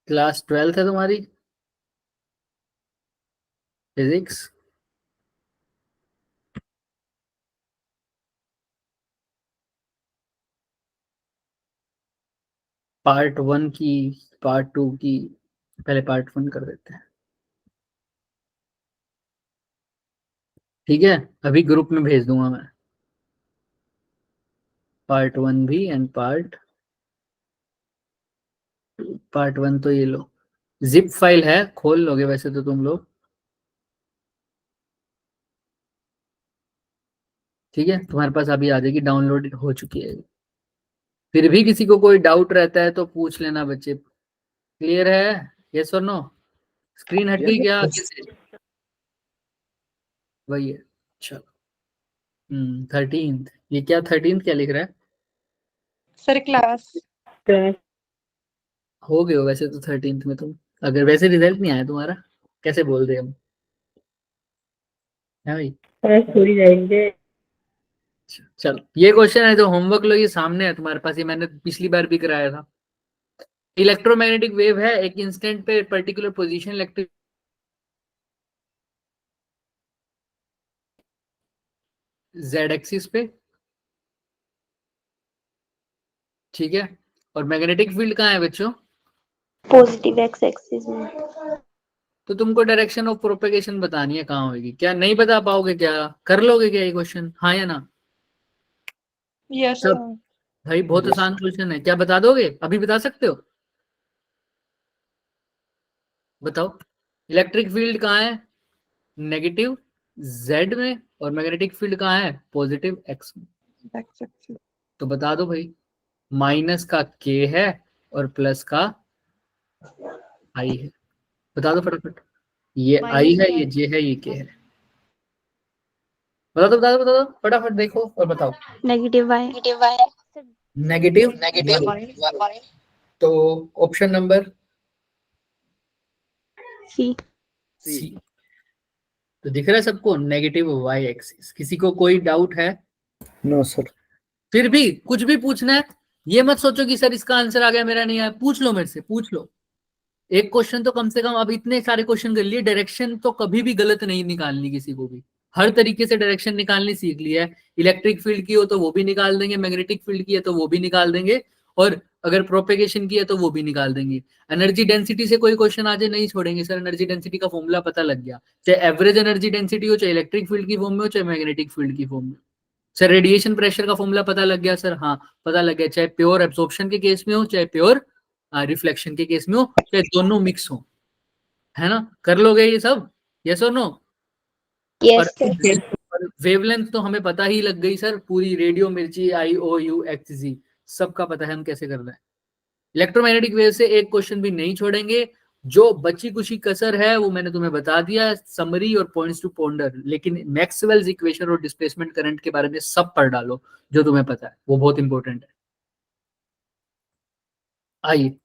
क्लास 12th है तुम्हारी, फिजिक्स, पार्ट 1 की, पार्ट 2 की, पहले पार्ट 1 कर देते हैं, ठीक है। अभी ग्रुप में भेज दूंगा मैं पार्ट 1 भी एंड पार्ट 1 तो ये लो, जिप फाइल है, खोल लोगे वैसे तो तुम लोग, ठीक है, तुम्हारे पास अभी आ जाएगी, डाउनलोड हो चुकी है। फिर भी किसी को कोई डाउट रहता है तो पूछ लेना बच्चे। क्लियर है? यस और नो? स्क्रीन हट गई क्या आगे से? वही है, चलो। 13th, ये क्या 13th क्या लिख रहा है? सर क्लास हो गए हो वैसे तो 13th में तुम, अगर वैसे रिजल्ट नहीं आया तुम्हारा कैसे बोल रहे हम, है भाई? थोड़ी जाएंगे। चलो ये क्वेश्चन है, जो होमवर्क लो, ये सामने है तुम्हारे पास, ये मैंने पिछली बार भी कराया था। इलेक्ट्रोमैग्नेटिक वेव है, एक इंस्टेंट पे particular position electric Z axis पे, ठीक है। और मैग्नेटिक फील्ड कहाँ है बच्चों? पॉजिटिव एक्स एक्सिस में। तो तुमको डायरेक्शन ऑफ प्रोपेगेशन बतानी है कहाँ होगी, क्या नहीं बता पाओगे? क्या कर लोगे क्या ये क्वेश्चन, हाँ या ना? यस सब सर। भाई बहुत आसान क्वेश्चन है, क्या बता दोगे? अभी बता सकते हो? बताओ, इलेक्ट्रिक फील्ड कहाँ है? नेगेटिव जेड में, और मैग्नेटिक फील्ड कहाँ है? पॉजिटिव एक्स में। तो बता दो भाई, माइनस का के है और प्लस का आई है, बता दो फटाफट। ये आई है, ये जे है, ये के है, बता दो बता दो बता दो फटाफट, देखो और बताओ। Negative Y. नेगेटिव तो ऑप्शन नंबर सी। सी। तो दिख रहा है सबको, नेगेटिव वाई एक्सिस। किसी को कोई डाउट है? No sir. फिर भी कुछ भी पूछना है, ये मत सोचो कि सर इसका आंसर आ गया मेरा नहीं आया, पूछ लो मेरे से, पूछ लो। एक क्वेश्चन तो कम से कम, अब इतने सारे क्वेश्चन कर लिए, डायरेक्शन तो कभी भी गलत नहीं निकालनी किसी को भी, हर तरीके से डायरेक्शन निकालनी सीख लिया है। इलेक्ट्रिक फील्ड की हो तो वो भी निकाल देंगे, मैग्नेटिक फील्ड की है तो वो भी निकाल देंगे, और अगर प्रोपेगेशन की है तो वो भी निकाल देंगे। एनर्जी डेंसिटी से कोई क्वेश्चन आ जाए नहीं छोड़ेंगे सर, एनर्जी डेंसिटी का फॉर्मूला पता लग गया, चाहे एवरेज एनर्जी डेंसिटी हो, चाहे इलेक्ट्रिक फील्ड की फॉर्म में हो, चाहे मैग्नेटिक फील्ड की फॉर्म में। सर रेडिएशन प्रेशर का फॉर्मूला पता लग गया सर, हाँ पता लग गया, चाहे प्योर एब्सॉर्प्शन के केस में हो, चाहे प्योर रिफ्लेक्शन के केस में हो, चाहे दोनों मिक्स हो, है ना? कर लोगे ये सब? यस और नो? और यस सर। वेवलेंथ तो हमें पता ही लग गई सर, पूरी रेडियो मिर्ची आई ओ यू एक्स जी सबका पता है हम कैसे कर रहे हैं। इलेक्ट्रोमैग्नेटिक वेव से एक क्वेश्चन भी नहीं छोड़ेंगे, जो बची कुछ कसर है वो मैंने तुम्हें बता दिया, समरी और पॉइंट्स टू पॉन्डर। लेकिन मैक्सवेल्स इक्वेशन और डिस्प्लेसमेंट करंट के बारे में सब पढ़ डालो जो तुम्हें पता है, वो बहुत इंपॉर्टेंट है। आइए,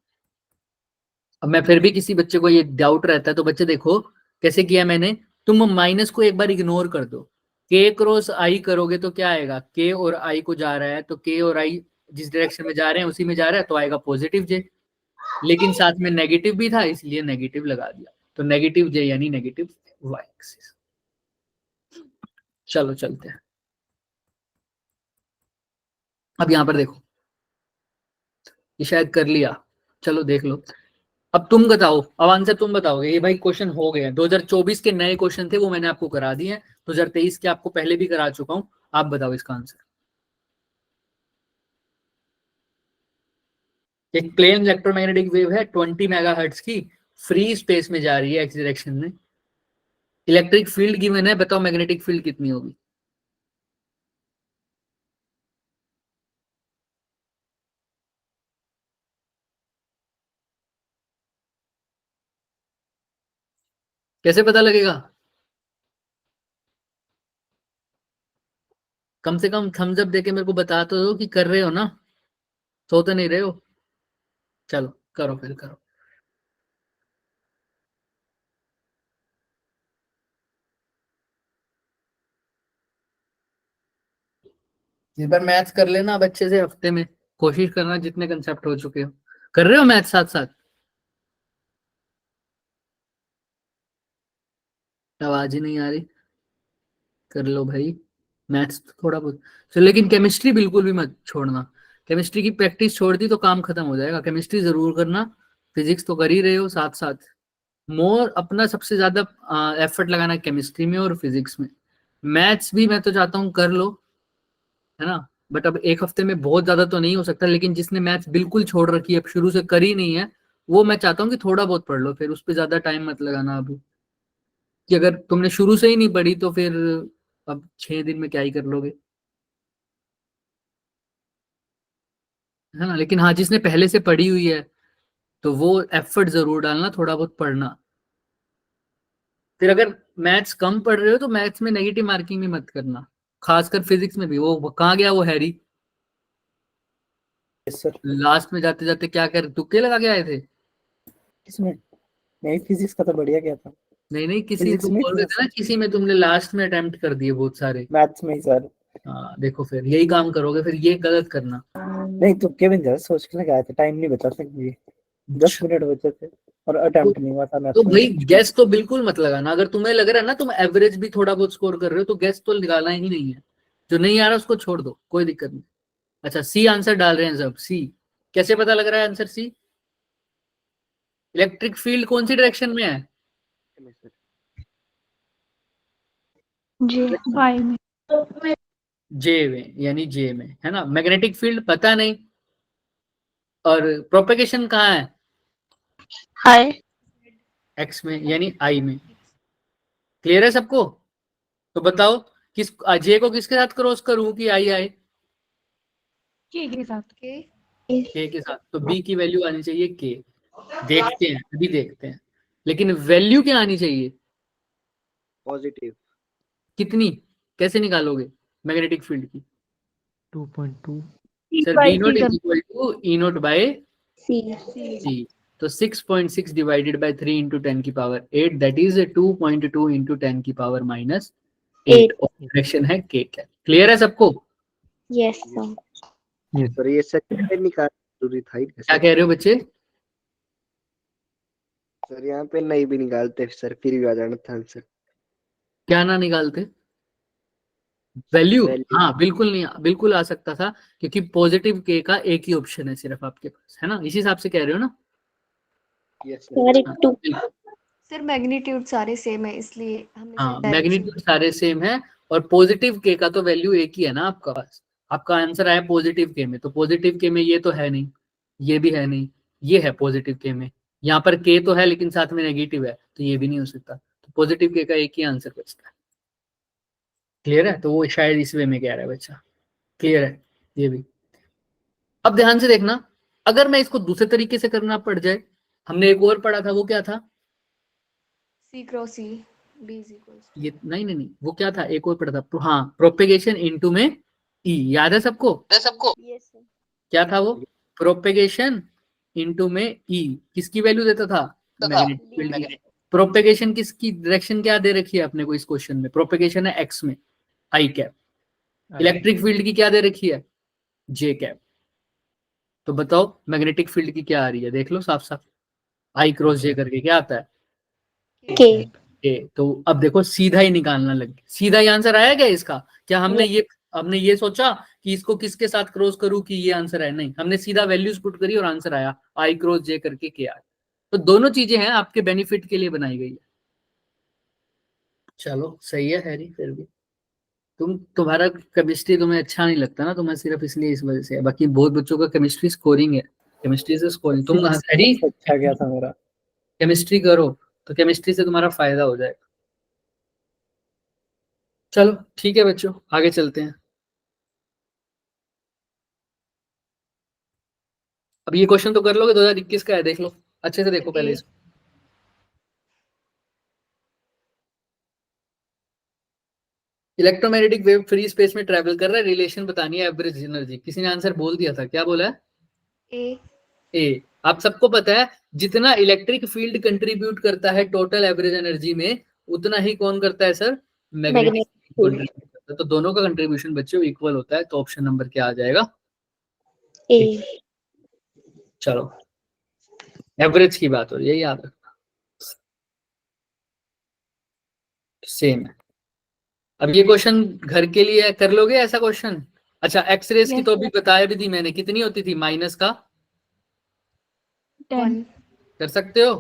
अब मैं फिर भी किसी बच्चे को ये डाउट रहता है तो बच्चे देखो कैसे किया मैंने। तुम माइनस को एक बार इग्नोर कर दो, के क्रॉस आई करोगे तो क्या आएगा? के और आई को जा रहा है तो के और आई जिस डायरेक्शन में जा रहे हैं उसी में जा रहा है, तो आएगा पॉजिटिव जे। लेकिन साथ में नेगेटिव भी था इसलिए नेगेटिव लगा दिया, तो नेगेटिव जे यानी नेगेटिव वाई एक्सिस। चलो चलते हैं, अब यहां पर देखो, ये शायद कर लिया, चलो देख लो। अब तुम बताओ, अब आंसर तुम बताओगे। ये भाई क्वेश्चन हो गए हैं, 2024 के नए क्वेश्चन थे वो मैंने आपको करा दिए हैं, 2023 के आपको पहले भी करा चुका हूं। आप बताओ इसका आंसर। एक प्लेन इलेक्ट्रोमैग्नेटिक वेव है 20 मेगाहर्ट्ज की, फ्री स्पेस में जा रही है एक्स डायरेक्शन में। इलेक्ट्रिक फील्ड गिवन है, बताओ मैग्नेटिक फील्ड कितनी होगी? कैसे पता लगेगा? कम से कम थम्स अप देके मेरे को बता तो दो कि कर रहे हो ना, सो तो नहीं रहे हो। चलो करो, फिर करो। इस बार मैथ्स कर लेना अब अच्छे से, हफ्ते में कोशिश करना जितने कंसेप्ट हो चुके हो। कर रहे हो मैथ साथ साथ? आवाज ही नहीं आ रही, कर लो भाई मैथ्स थोड़ा बहुत। तो लेकिन केमिस्ट्री बिल्कुल भी मत छोड़ना, केमिस्ट्री की प्रैक्टिस छोड़ दी तो काम खत्म हो जाएगा। केमिस्ट्री जरूर करना, फिजिक्स तो कर ही रहे हो साथ साथ। मोर अपना सबसे ज्यादा एफर्ट लगाना केमिस्ट्री में और फिजिक्स में। मैथ्स भी मैं तो चाहता हूँ कर लो, है ना, बट अब एक हफ्ते में बहुत ज्यादा तो नहीं हो सकता, लेकिन जिसने मैथ्स बिल्कुल छोड़ रखी है, अब शुरू से करी नहीं है, वो मैं चाहता हूँ कि थोड़ा बहुत पढ़ लो, फिर उस पर ज्यादा टाइम मत लगाना अभी, कि अगर तुमने शुरू से ही नहीं पढ़ी तो फिर अब 6 दिन में क्या ही कर लोगे, है ना। लेकिन हाँ, जिसने पहले से पढ़ी हुई है तो वो एफर्ट जरूर डालना, थोड़ा बहुत पढ़ना। फिर अगर मैथ्स कम पढ़ रहे हो तो मैथ्स में नेगेटिव मार्किंग भी मत करना, खासकर फिजिक्स में भी। वो कहाँ गया वो हैरी? Yes sir. लास्ट में जाते जाते क्या कर तुक्के लगा के आए थे? इसमें नहीं, फिजिक्स का तो बढ़िया गया था। नहीं नहीं, किसी फिजिक्स तुम में बोल रहे थे ना, किसी में तुमने लास्ट में अटेम्प्ट कर दिए बहुत सारे। मैथ्स में ही सर। हाँ देखो, फिर यही काम करोगे, फिर ये गलत करना। नहीं तो केविन जरा सोच के लगाया था, टाइम नहीं बचा सकती, 10 मिनट बचे थे और अटेम्प्ट नहीं हुआ था तो मैथ्स में। भाई गैस तो बिल्कुल मत लगाना। अगर तुम्हें लग रहा है ना तुम एवरेज भी थोड़ा बहुत स्कोर कर रहे हो, तो गैस तो निकालना ही नहीं है। जो नहीं आ रहा उसको छोड़ दो, कोई दिक्कत नहीं। अच्छा, सी आंसर डाल रहे हैं सब। सी कैसे पता लग रहा है आंसर? सी इलेक्ट्रिक फील्ड कौन सी डायरेक्शन में है? जे वाई में। जे में, यानी जे में, है ना। मैग्नेटिक फील्ड पता नहीं। और प्रोपेगेशन कहाँ है? हाय। एक्स में, यानी आई में। क्लियर है सबको? तो बताओ, किस जे को किसके साथ क्रॉस करूं कि आई आए? के साथ के के साथ। तो बी की वैल्यू आनी चाहिए के। देखते हैं, अभी देखते हैं। लेकिन वैल्यू क्या आनी चाहिए? पॉजिटिव। कितनी? कैसे निकालोगे मैग्नेटिक फील्ड की? 2.2 sir B naught is equal to E naught by C. C. तो 6.6 डिवाइडेड बाय 3 इंटू 10 की पावर 8, दैट इज 2.2 इंटू 10 की पावर माइनस 8। और डायरेक्शन है के क्या? क्लियर है सबको? Yes sir. सर ये सेकंड निकाल जरूरी था ही क्या कह रहे हो बच्चे? सर, यहाँ पे नहीं भी निकालते सर, फिर भी आ जाना था आंसर। क्या ना निकालते? वैल्यू? Value। हाँ बिल्कुल नहीं, बिल्कुल आ सकता था, क्योंकि पॉजिटिव के का एक ही ऑप्शन है सिर्फ आपके पास, है ना। इसी हिसाब से कह रहे हो ना? Yes sir. सर हाँ, टू। बिल्कुल। सर मैग्नीट्यूड सारे सेम है, इसलिए हमने हाँ, सिर्फ डायरेक्शन। मैग्नीट्यूड सारे सेम है, और पॉजिटिव के का तो वैल्यू एक ही है ना आपका पास। आपका आंसर आया पॉजिटिव के में, तो पॉजिटिव के में ये तो है नहीं, ये भी है नहीं, ये है पॉजिटिव के में। यहाँ पर के तो है लेकिन साथ में नेगेटिव है, तो ये भी नहीं हो सकता। तो पॉजिटिव के का एक ही आंसर बचता है। क्लियर है? तो वो शायद इस वे में कह रहा है बच्चा। क्लियर है ये भी? अब ध्यान से देखना, अगर मैं इसको दूसरे तरीके से करना पड़ जाए, हमने एक और पढ़ा था, वो क्या था? C cross C B is equals. ये नहीं नहीं नहीं, वो क्या था? एक और पढ़ा था, हाँ, प्रोपेगेशन इनटू में ई। याद है सबको? Yes sir. क्या था वो? प्रोपेगेशन इनटू में ई किसकी वैल्यू देता था? मैग्नेटिक फील्ड की। प्रोपेगेशन किसकी डायरेक्शन क्या दे रखी है अपने को इस क्वेश्चन में? प्रोपेगेशन है एक्स में, आई कैप। इलेक्ट्रिक फील्ड की क्या दे रखी है? जे कैप। तो बताओ मैग्नेटिक फील्ड की क्या आ रही है? देख लो साफ साफ, आई क्रॉस जे करके क्या आता है? के। तो अब देखो, सीधा ही निकालना लग गया। सीधा ही आंसर आया क्या इसका? क्या हमने ये सोचा कि इसको किसके साथ क्रॉस करूं कि ये आंसर है? नहीं, हमने सीधा वैल्यूज पुट करी और आंसर आया आई क्रॉस जे करके के आया। तो दोनों चीजें हैं आपके बेनिफिट के लिए बनाई गई है। चलो सही है हैरी। फिर भी तुम्हारा केमिस्ट्री तुम्हें अच्छा नहीं लगता ना, तुम्हें सिर्फ इसलिए इस वजह से है। बाकी बहुत बच्चों का केमिस्ट्री स्कोरिंग है, केमिस्ट्री से स्कोरिंग। तुम हैरी अच्छा गया था मेरा। केमिस्ट्री करो, तो केमिस्ट्री से तुम्हारा फायदा हो जाएगा। चलो ठीक है बच्चों, आगे चलते हैं। अब ये क्वेश्चन तो कर लोगे, 2021 का है, देख लो अच्छे से, देखो पहले इसको। इलेक्ट्रोमैग्नेटिक वेव फ्री स्पेस में ट्रैवल कर रहा है, रिलेशन बतानी है एवरेज एनर्जी। किसी ने आंसर बोल दिया था, क्या बोला है? ए। ए। आप सबको पता है जितना इलेक्ट्रिक फील्ड कंट्रीब्यूट करता है टोटल एवरेज एनर्जी में, उतना ही कौन करता है सर? मैग्नेटिक मैग्नेटिक कंट्रीब्यूट करता है। तो दोनों का कंट्रीब्यूशन बच्चों इक्वल होता है, तो ऑप्शन नंबर क्या आ जाएगा? ए। चलो एवरेज की बात हो रही है, याद रखना, सेम है। अब ये क्वेश्चन घर के लिए कर लोगे ऐसा क्वेश्चन? अच्छा, एक्सरेज की Yes. तो अभी बताया भी थी मैंने, कितनी होती थी माइनस का, 1. कर सकते हो?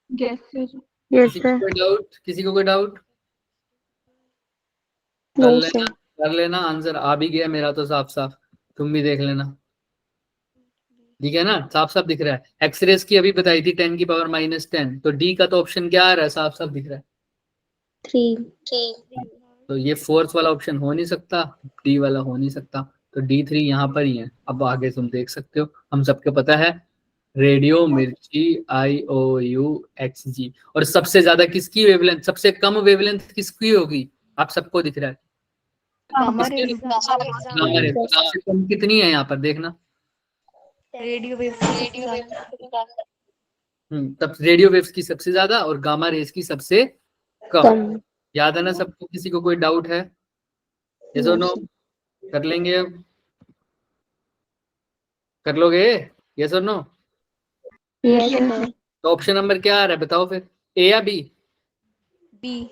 Yes. Yes, किसी को sir. कोई डाउट, किसी को कोई डाउट? कर No, लेना, sir. कर लेना, आंसर आ भी गया मेरा तो साफ साफ, तुम भी देख लेना। ठीक है ना, साफ साफ दिख रहा है। एक्सरेज की अभी बताई थी 10 की पावर -10, तो डी का तो ऑप्शन क्या आ रहा है, साफ साफ दिख रहा है। 3. तो ये फोर्थ वाला ऑप्शन हो नहीं सकता, डी वाला हो नहीं सकता, तो D3 यहाँ पर ही है। अब आगे तुम देख सकते हो, हम सबको पता है रेडियो मिर्ची IOU-XG, और सबसे ज्यादा किसकी वेवलेंथ, सबसे कम वेवलेंथ किसकी होगी, आप सबको दिख रहा है Gamma किसकी? rays. Gamma ray. सबसे कम कितनी है यहाँ पर देखना, Radio waves. तब रेडियो वेव्स की सबसे ज्यादा और गामा रेस की सबसे कम। कम. याद है ना सबको? किसी को कोई डाउट है? यस और नो? कर लेंगे अब, कर लोगे? यस और नो? Yes, sir. तो ऑप्शन नंबर क्या आ रहा है बताओ फिर, ए या बी? B.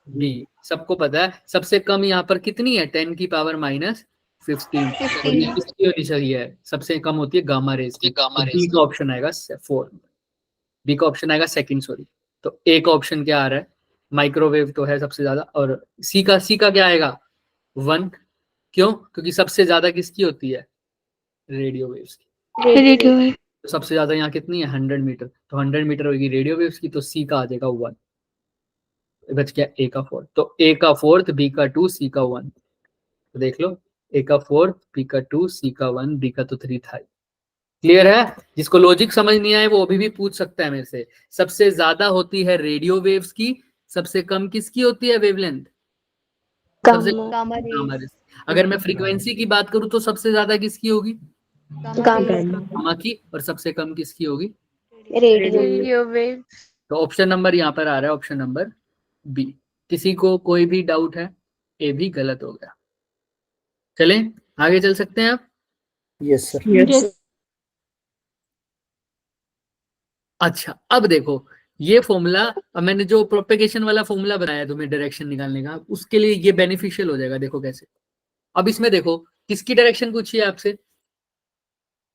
बी। सबको पता है सबसे कम यहाँ पर कितनी है, 10 की पावर -15। और ये किसकी होनी चाहिए, सबसे कम होती है गामा रेस की। बी का ऑप्शन आएगा 4, बी का ऑप्शन आएगा सेकंड, सॉरी। तो ए का ऑप्शन क्या आ रहा है, माइक्रोवेव तो है सबसे ज्यादा, और सी का क्या आएगा 1, क्यों? क्योंकि सबसे ज्यादा किसकी होती है, रेडियो वेव्स की। Radio wave. तो सबसे ज्यादा यहाँ कितनी है 100 मीटर, तो 100 मीटर होगी रेडियो वेव्स की, तो सी का आ जाएगा 1। बच गया ए का 4, तो ए का 4, बी का 2, सी का 1। तो देख लो, ए का 4, बी का 2, सी का 1, डी का तो 3 था। क्लियर है? जिसको लॉजिक समझ नहीं आए वो अभी भी पूछ सकता है मेरे से। सबसे ज्यादा होती है रेडियो वेव्स की, सबसे कम किसकी होती है वेवलेंथ, सबसे Gamma गामा rays. रेस। अगर मैं फ्रीक्वेंसी की बात करूं तो सबसे ज्यादा किसकी होगी, Gamma. गामा की, और सबसे कम किसकी होगी, Radio wave. तो ऑप्शन नंबर यहाँ पर आ रहा है, ऑप्शन नंबर बी। किसी को कोई भी डाउट है? ए भी गलत हो गया। चलें आगे चल सकते हैं आप? Yes sir. Yes. अच्छा, अब देखो ये फॉर्मूला, अब मैंने जो प्रोपेगेशन वाला फॉर्मूला बनाया तुम्हें डायरेक्शन निकालने का, उसके लिए ये बेनिफिशियल हो जाएगा। देखो कैसे, अब इसमें देखो किसकी डायरेक्शन पूछी है आपसे,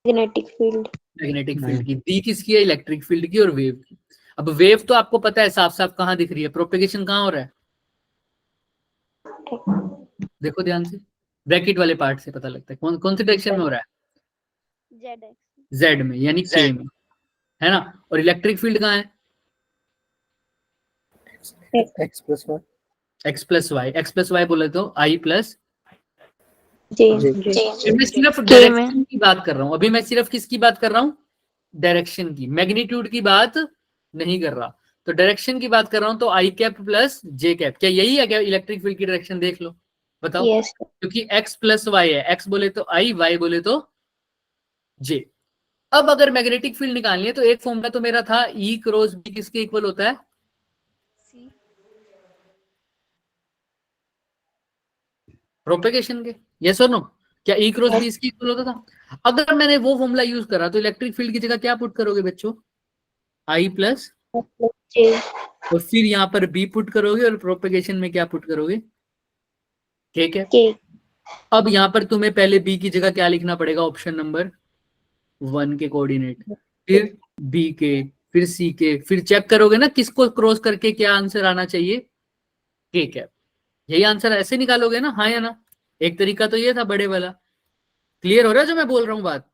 Magnetic field. मैग्नेटिक फील्ड की। डी किसकी है, इलेक्ट्रिक फील्ड की और वेव की। अब वेव तो आपको पता है साफ साफ कहाँ दिख रही है, प्रोपेगेशन कहाँ हो रहा है, देखो ध्यान से, ब्रैकेट वाले पार्ट से पता लगता है कौन कौन सी डायरेक्शन में हो रहा है, जेड में, यानी के में, है ना। और इलेक्ट्रिक फील्ड कहाँ है, X+1. x+y बोले तो I+। J. मैं सिर्फ K डायरेक्शन की बात कर रहा हूँ, अभी मैं सिर्फ किसकी बात कर रहा हूँ, डायरेक्शन की, मैग्नीट्यूड की बात नहीं कर रहा। तो डायरेक्शन की बात कर रहा हूँ, तो I cap plus J cap, क्या यही है क्या इलेक्ट्रिक फील्ड की डायरेक्शन, देख लो बताओ। Yes. क्योंकि x+y है, x बोले तो I, y बोले तो J। अब अगर मैग्नेटिक फील्ड निकालनी है तो एक फॉर्मूला तो मेरा था E क्रॉस B किसके इक्वल होता है, C. प्रोपेगेशन के। यस और नो? क्या E क्रॉस B इसके इक्वल होता था? अगर मैंने वो फॉर्मूला यूज करा तो इलेक्ट्रिक फील्ड की जगह क्या पुट करोगे बच्चों, I प्लस, J. और फिर यहाँ पर B पुट करोगे, और प्रोपेगेशन में क्या पुट करोगे, ठीक है। K. अब यहाँ पर तुम्हें पहले B की जगह क्या लिखना पड़ेगा, ऑप्शन नंबर 1 के कोऑर्डिनेट, फिर B के, फिर C के, फिर चेक करोगे ना किसको क्रॉस करके क्या आंसर आना चाहिए, K कैप। यही आंसर ऐसे निकालोगे ना, हाँ या ना? एक तरीका तो ये था बड़े वाला। क्लियर हो रहा है जो मैं बोल रहा हूँ बात?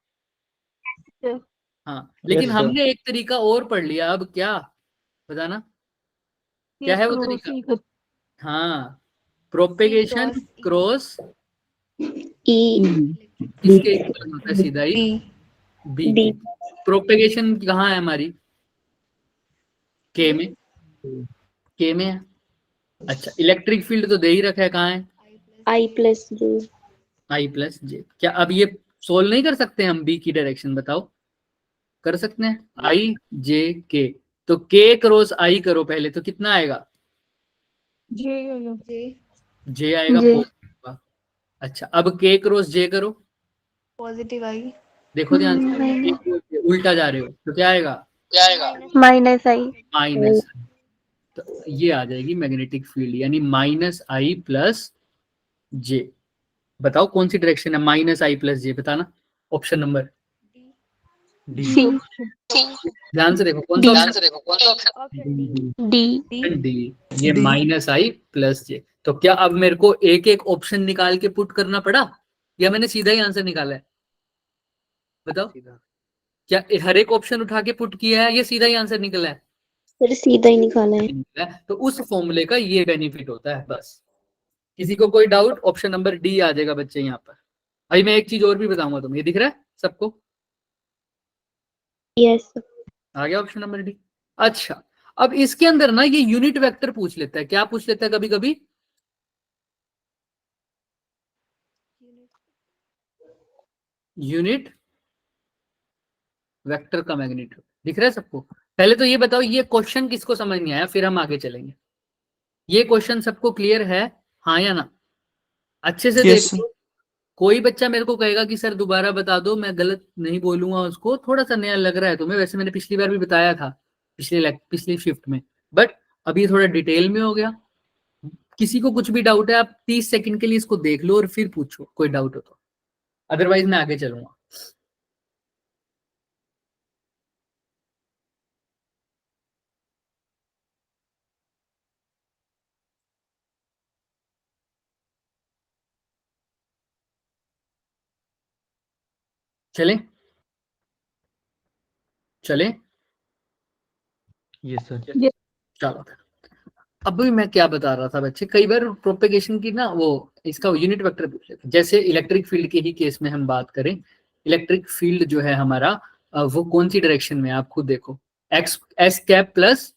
हाँ, लेकिन Yes, sir. हमने एक तरीका और पढ़ लिया, अब क्या बताना, क्या है वो तरीका? हाँ, प्रोपेगेशन क्रॉस E. किसके इक्वल होता है, सीधा ही B. बी। प्रोपेगेशन कहाँ है हमारी, के में, के में है। अच्छा, इलेक्ट्रिक फील्ड तो दे ही रखा है, कहाँ है, I plus J. I+J। क्या अब ये सोल्व नहीं कर सकते हम बी की डायरेक्शन, बताओ? कर सकते हैं, I, J, K। तो K क्रॉस I करो पहले, तो कितना आएगा, J आएगा J. पॉजिटिव का। अच्छा, अब K क्रॉस J करो, Positive I. देखो ध्यान से, K क्रॉस J, उल्टा जा रहे हो तो क्या आएगा, Minus I. माइनस। तो ये आ जाएगी मैग्नेटिक फील्ड, यानी -I + J। बताओ कौन सी डायरेक्शन है माइनस आई प्लस जे, बताना। Option number D. ध्यान से देखो कौन सा ऑप्शन, डी डी, ये माइनस आई प्लस जे। तो क्या अब मेरे को एक एक ऑप्शन निकाल के पुट करना पड़ा या मैंने सीधा ही आंसर निकाला है? बताओ, क्या हर एक ऑप्शन उठा के पुट किया है या सीधा ही आंसर निकला है? सर सीधा ही निकाला है। तो उस फॉर्मूले का ये बेनिफिट होता है बस। किसी को कोई डाउट? ऑप्शन नंबर डी आ जाएगा बच्चे यहाँ पर। अभी मैं एक चीज और भी बताऊंगा तुम्हें, ये दिख रहा है सबको? यस आ गया ऑप्शन नंबर डी। अच्छा, अब इसके अंदर ना ये यूनिट वेक्टर पूछ लेता है। क्या पूछ लेता है कभी कभी? यूनिट वेक्टर का मैग्नीट्यूड दिख रहा है सबको? पहले तो ये बताओ ये क्वेश्चन किसको समझ नहीं आया, फिर हम आगे चलेंगे। ये क्वेश्चन सबको क्लियर है, हाँ या ना? अच्छे से Yes, देखो। कोई बच्चा मेरे को कहेगा कि सर दोबारा बता दो, मैं गलत नहीं बोलूंगा उसको, थोड़ा सा नया लग रहा है तुम्हें, वैसे मैंने पिछली बार भी बताया था पिछली शिफ्ट में, बट अभी थोड़ा डिटेल में हो गया। किसी को कुछ भी डाउट है आप 30 सेकंड के लिए इसको देख लो और फिर पूछो कोई डाउट हो तो, अदरवाइज मैं आगे चलूंगा। चलें चलें? yes sir. चलो, अभी मैं क्या बता रहा था बच्चे, कई बार प्रोपेगेशन की ना वो इसका यूनिट वेक्टर पूछ लेते हैं। जैसे इलेक्ट्रिक फील्ड के ही केस में हम बात करें, इलेक्ट्रिक फील्ड जो है हमारा वो कौन सी डायरेक्शन में है आप खुद देखो, X cap plus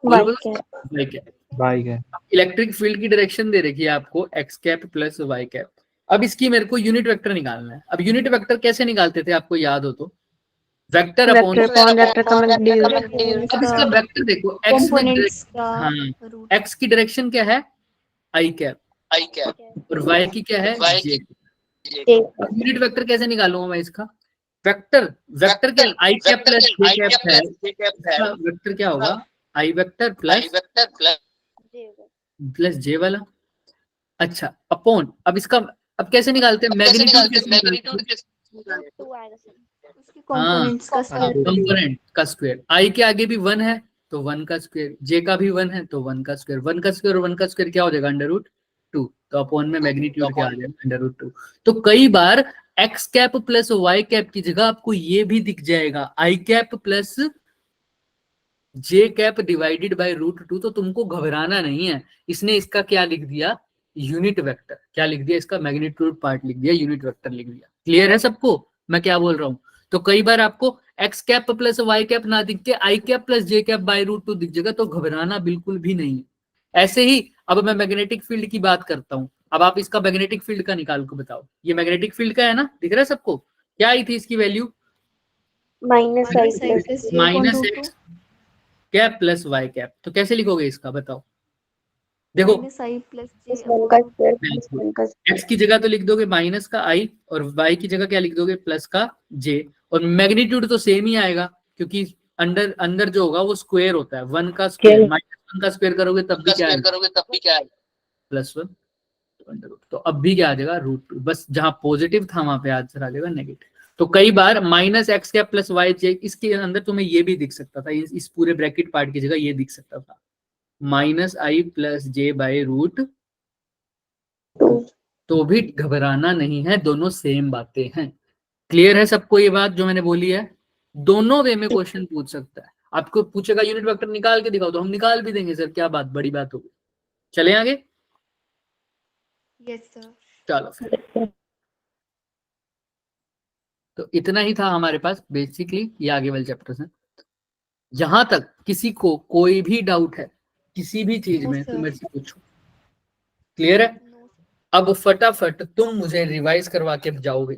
Y cap. Y cap. Bye guys. Electric field की डायरेक्शन दे रखी है आपको X cap plus Y cap. अब इसकी मेरे को यूनिट वेक्टर निकालना है। अब यूनिट वेक्टर कैसे निकालते थे आपको याद हो तो? वेक्टर अपॉन वेक्टर का अब इसका वेक्टर देखो, एक्स में कंपोनेंट्स का हाँ, रूट। एक्स की डायरेक्शन क्या है? आई कैप, और वाई की क्या है? जे। यूनिट वेक्टर कैसे निकालूंगा मैं इसका? वेक्टर वेक्टर क्या, आई कैप प्लस जे कैप है, इसका वेक्टर क्या होगा? आई वेक्टर प्लस जे वाला। अच्छा, अपॉन, अब इसका अब कैसे निकालते हैं मैग्नीट्यूड? कैसे निकालते हैं? उसके कंपोनेंट्स का स्क्वायर। कंपोनेंट का स्क्वायर। आई के आगे भी 1 है तो 1 का स्क्वायर, जे का भी 1 है तो 1 का स्क्वायर, 1 का स्क्वायर और 1 का स्क्वायर क्या हो जाएगा? √2। तो अपॉन में मैग्नीट्यूड क्या आ जाएगा? √2। तो कई बार X cap plus Y cap की जगह आपको ये भी दिख जाएगा, I cap plus J cap divided by √2। तो तुमको घबराना नहीं है, इसने इसका क्या लिख दिया? Unit vector. क्या लिख दिया? इसका मैग्नीट्यूड पार्ट लिख दिया, यूनिट वेक्टर लिख दिया। क्लियर है सबको मैं क्या बोल रहा हूँ? तो कई बार आपको X cap plus Y cap ना दिख के I cap plus J cap by √2 दिख जाएगा, तो घबराना बिल्कुल भी नहीं। ऐसे ही अब मैं मैग्नेटिक फील्ड की बात करता हूँ। अब आप इसका मैग्नेटिक फील्ड का निकाल को बताओ। ये मैग्नेटिक फील्ड का है ना, दिख रहा है सबको? क्या आई थी इसकी value? Minus I plus minus X cap plus Y cap. तो कैसे लिखोगे इसका बताओ? देखो आई प्लस जे का स्क्वायर एक्स की जगह तो लिख दोगे माइनस का आई, और वाई की जगह क्या लिख दोगे? प्लस का जे। और मैग्नीट्यूड तो सेम ही आएगा क्योंकि अंदर अंदर जो होगा वो स्क्वायर होता है। 1 का स्क्वायर -1 का स्क्वायर करोगे तब भी क्या आएगा? +1। तो अब भी क्या आ जाएगा? √2। बस जहां पॉजिटिव था वहां पे आंसर आ जाएगा नेगेटिव। तो कई बार minus X cap plus Y J, इसके अंदर तुम्हें ये भी दिख सकता था, इस पूरे ब्रैकेट पार्ट की जगह ये दिख सकता था minus I plus J by √2। तो भी घबराना नहीं है, दोनों सेम बातें हैं। क्लियर है सबको ये बात जो मैंने बोली है? दोनों वे में क्वेश्चन पूछ सकता है। आपको पूछेगा यूनिट वेक्टर निकाल के दिखाओ, तो हम निकाल भी देंगे सर, क्या बात, बड़ी बात होगी। चले आगे? Yes sir. चलो फिर, तो इतना ही था हमारे पास बेसिकली, ये आगे वाले चैप्टर से। जहां तक किसी को कोई भी डाउट है किसी भी चीज में तो मेरे से पूछो। क्लियर है? अब फटाफट तुम मुझे रिवाइज करवा के जाओगे।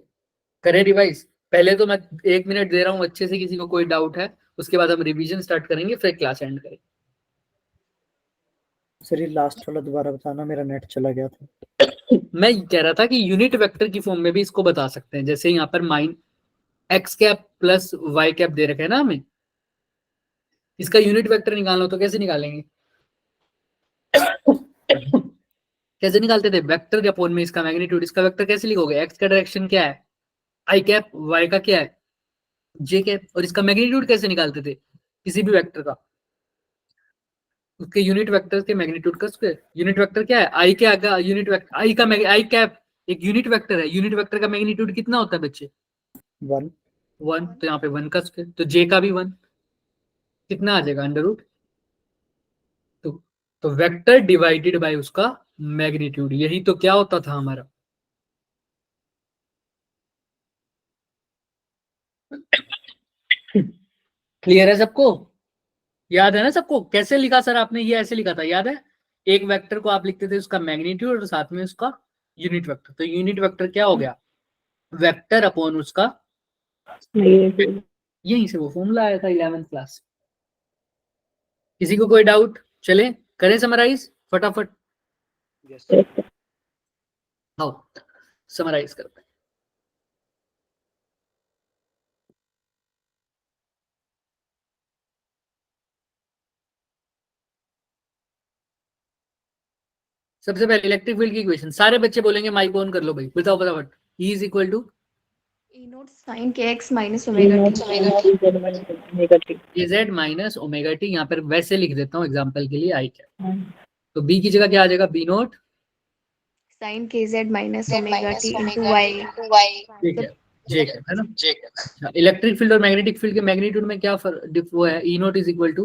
करें रिवाइज? पहले तो मैं 1 मिनट दे रहा हूं अच्छे से, किसी को कोई डाउट है उसके बाद हम रिवीजन स्टार्ट करेंगे, फिर क्लास एंड करेंगे। सर ये लास्ट वाला दोबारा बताना, मेरा नेट चला गया था। मैं कह रहा था कि यूनिट वेक्टर की फॉर्म में भी इसको बता सकते हैं। जैसे यहाँ पर X cap plus Y cap दे रखे है ना हमें, इसका यूनिट वेक्टर निकालना हो तो कैसे निकालेंगे? कैसे निकालते थे? वेक्टर के अपॉन में इसका मैग्नीट्यूड। इसका वेक्टर कैसे लिखोगे? एक्स का डायरेक्शन क्या है? आई कैप, वाई का क्या है? जे कैप। और इसका मैग्नीट्यूड कैसे निकालते थे किसी भी वेक्टर का? उसके यूनिट वेक्टर के मैग्नीट्यूड का स्क्वायर। यूनिट वेक्टर क्या है? आई के आगे यूनिट वेक्टर, आई का आई कैप एक यूनिट वेक्टर है। यूनिट वेक्टर का मैग्नीट्यूड कितना होता है बच्चे? 1। 1। तो यहाँ पे 1 का स्क्वायर, तो जे का भी 1 कितना आ जाएगा? Under root. तो वेक्टर डिवाइडेड बाय उसका मैग्नीट्यूड, यही तो क्या होता था हमारा। क्लियर है सबको? याद है ना सबको? कैसे लिखा सर आपने? ये ऐसे लिखा था, याद है? एक वेक्टर को आप लिखते थे उसका मैग्नीट्यूड और साथ में उसका यूनिट वेक्टर। तो यूनिट वेक्टर क्या हो गया? वेक्टर अपॉन उसका, यहीं से वो फॉर्मूला आया था 11th क्लास। किसी को कोई डाउट? चले करें समराइज फटाफट। आओ समराइज करते हैं। सबसे पहले इलेक्ट्रिक फील्ड की इक्वेशन सारे बच्चे बोलेंगे, माइक ऑन कर लो भाई, बताओ फटाफट। E is equal to E naught sin kx minus omega t. kz minus omega t. यहाँ पर वैसे लिख देता हूँ एग्जांपल के लिए, आई क्या। तो बी की जगह क्या आ जाएगा? B naught Sin kz minus omega t into y. ठीक है, जे है ना। इलेक्ट्रिक फील्ड और मैग्नेटिक फील्ड के मैग्नीट्यूड में क्या वो है? E naught is equal to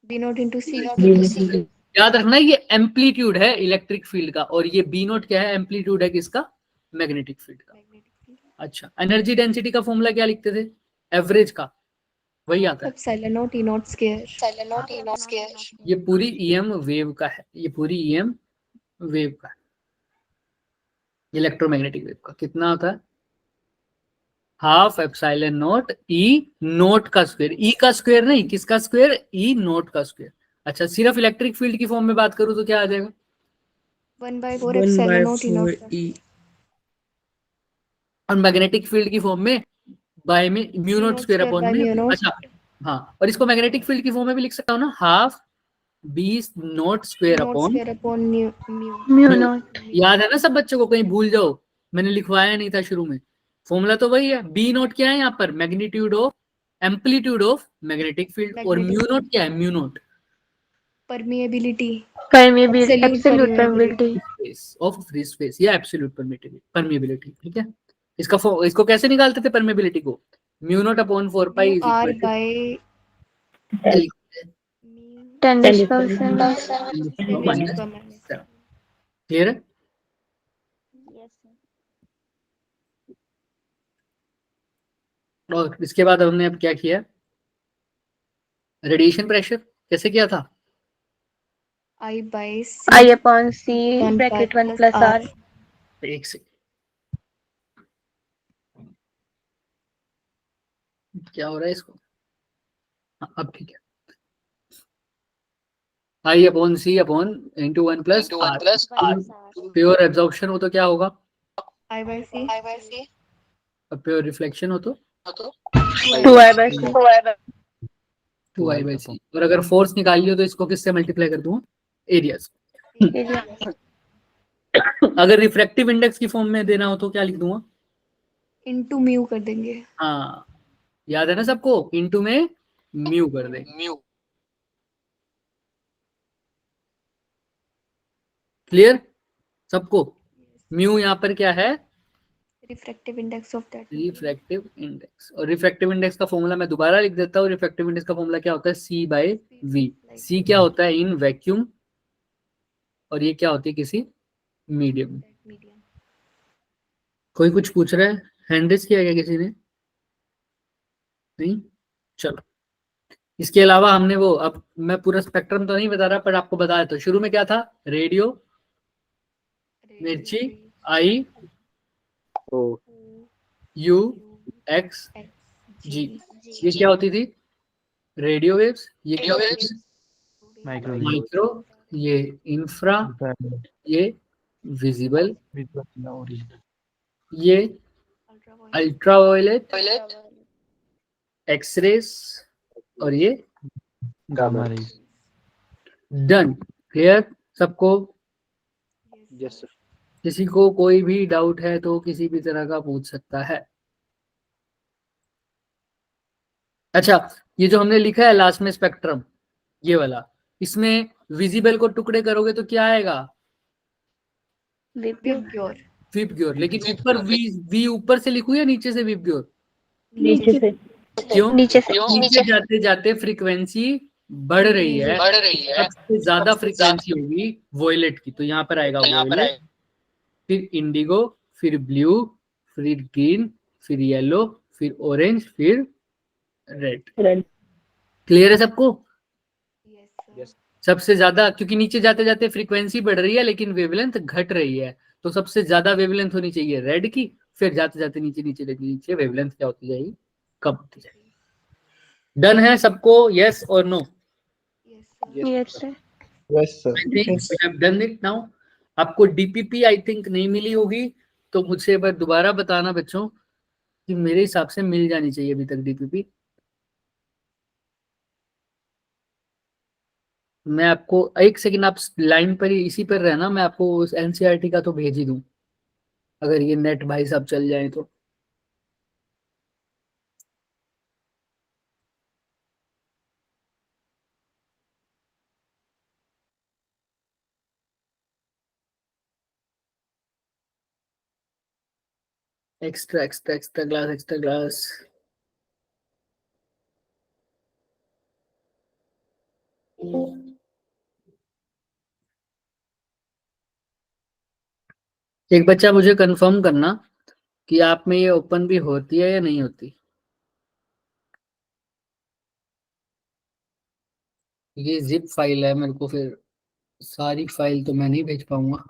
B naught into c. याद रखना ये एम्पलीट्यूड है इलेक्ट्रिक फील्ड का, और ये बी नोट क्या है? एम्पलीट्यूड है किसका? मैग्नेटिक फील्ड का। अच्छा, एनर्जी डेंसिटी का फॉर्मूला क्या लिखते थे? एवरेज का, वही आता है। Epsilon naught E naught square. ये पूरी ईएम वेव का है, ये पूरी ईएम वेव का है, इलेक्ट्रोमैग्नेटिक वेव का। कितना होता है? Half epsilon naught E naught का स्क्वायर। ई का स्क्वायर नहीं, किसका स्क्वायर? ई नोट का स्क्वायर। अच्छा, सिर्फ इलेक्ट्रिक फील्ड की फॉर्म में बात करूं तो क्या आ जाएगा? 1/4 epsilon naught E naught. और मैग्नेटिक फील्ड की फॉर्म में बाय में mu naught square upon by mu में। naught. अच्छा हाँ, और इसको मैग्नेटिक फील्ड की फॉर्म में भी लिख सकता हूँ ना, half B naught square Naught upon square upon mu. Mu naught. याद है ना सब बच्चों को? कहीं भूल जाओ, मैंने लिखवाया नहीं था शुरू में। फॉर्मूला तो वही है। बी नोट क्या है यहाँ पर? Magnitude of, amplitude of magnetic field. और म्यू नोट क्या है? Mu naught Permeability. Absolute permeability. Of free space या एब्सोल्यूट परमिएबिलिटी। ठीक है, इसको कैसे निकालते थे परमिएबिलिटी को? Mu naught upon 4 pi is R equal by mu 10⁻⁷ clear है? और इसके बाद हमने अब क्या किया? रेडिएशन प्रेशर कैसे किया था? I by c. I upon c bracket 1 plus r। एक से क्या हो रहा है इसको? हाँ, अब ठीक है। I upon C upon into 1 plus R. Pure absorption हो तो क्या होगा? I by c. और प्योर रिफ्लेक्शन हो तो 2i by c। 2i by c। और अगर फोर्स निकाल लियो तो इसको किससे मल्टीप्लाई कर दूंगा? एरिया से। अगर रिफ्रैक्टिव इंडेक्स की फॉर्म में देना हो तो क्या लिख दूंगा? Into mu कर देंगे. हाँ, याद है ना सबको? इनटू में म्यू कर देंगे। क्लियर सबको? म्यू यहाँ पर क्या है? Refractive index of that. Refractive index. और रिफ्रैक्टिव इंडेक्स का फॉर्मूला मैं दोबारा लिख देता हूँ। रिफ्रैक्टिव इंडेक्स का फॉर्मूला क्या होता है? सी बाय वी। सी क्या होता है? In vacuum. और ये क्या होती है? किसी मीडियम। कोई कुछ पूछ रहा है? हैंड रेज किया गया किसी ने? नहीं, चलो। इसके अलावा हमने वो, अब मैं पूरा स्पेक्ट्रम तो नहीं बता रहा पर आपको बताया। तो शुरू में क्या था? रेडियो, मिर्ची, आई, यू, एक्स, जी। ये क्या होती थी? Radio waves. ये क्या होती थी? माइक्रो। ये इंफ्रा। ये विजिबल। ये अल्ट्रावायलेट, एक्सरेस, और ये गामा रेज। डन। क्लियर सबको? Yes sir. किसी को कोई भी डाउट है तो किसी भी तरह का पूछ सकता है। अच्छा, ये जो हमने लिखा है लास्ट में स्पेक्ट्रम, ये वाला, इसमें विजिबल को टुकड़े करोगे तो क्या आएगा? Vibgyor. विबग्योर। लेकिन ऊपर वी ऊपर से लिखूं या नीचे से विबग्योर? नीचे से। क्यों? नीचे से। नीचे जाते जाते फ्रीक्वेंसी बढ़ रही है, सबसे ज्यादा फ्रीक्वेंसी होगी वॉयलेट की, तो यहाँ पर आएगा वॉयलेट, फिर इंडिगो, फिर ब्लू, फिर ग्रीन, फिर येलो, फिर ऑरेंज, फिर रेड। रेड। क्लियर है सबको? Yes, sir. सबसे ज्यादा, क्योंकि नीचे जाते जाते फ्रीक्वेंसी बढ़ रही है लेकिन वेवलेंथ घट रही है, तो सबसे ज्यादा वेवलेंथ होनी चाहिए रेड की, फिर जाते जाते नीचे नीचे नीचे वेवलेंथ क्या होती जाएगी? कम होती जाएगी। डन है सबको? यस और no? Yes, sir. Yes sir. I think we have done it now. आपको डीपीपी आई थिंक नहीं मिली होगी, तो मुझसे एक बार दोबारा बताना बच्चों, कि मेरे हिसाब से मिल जानी चाहिए अभी तक डीपीपी। मैं आपको एक सेकंड, आप लाइन पर ही इसी पर रहना, मैं आपको उस एनसीईआरटी का तो भेज ही दूं, अगर ये नेट भाई साहब चल जाए तो। Extra extra extra class, extra class. एक बच्चा मुझे कंफर्म करना कि आप में ये ओपन भी होती है या नहीं होती। ये जिप फाइल है, मेरे को फिर सारी फाइल तो मैं नहीं भेज पाऊंगा।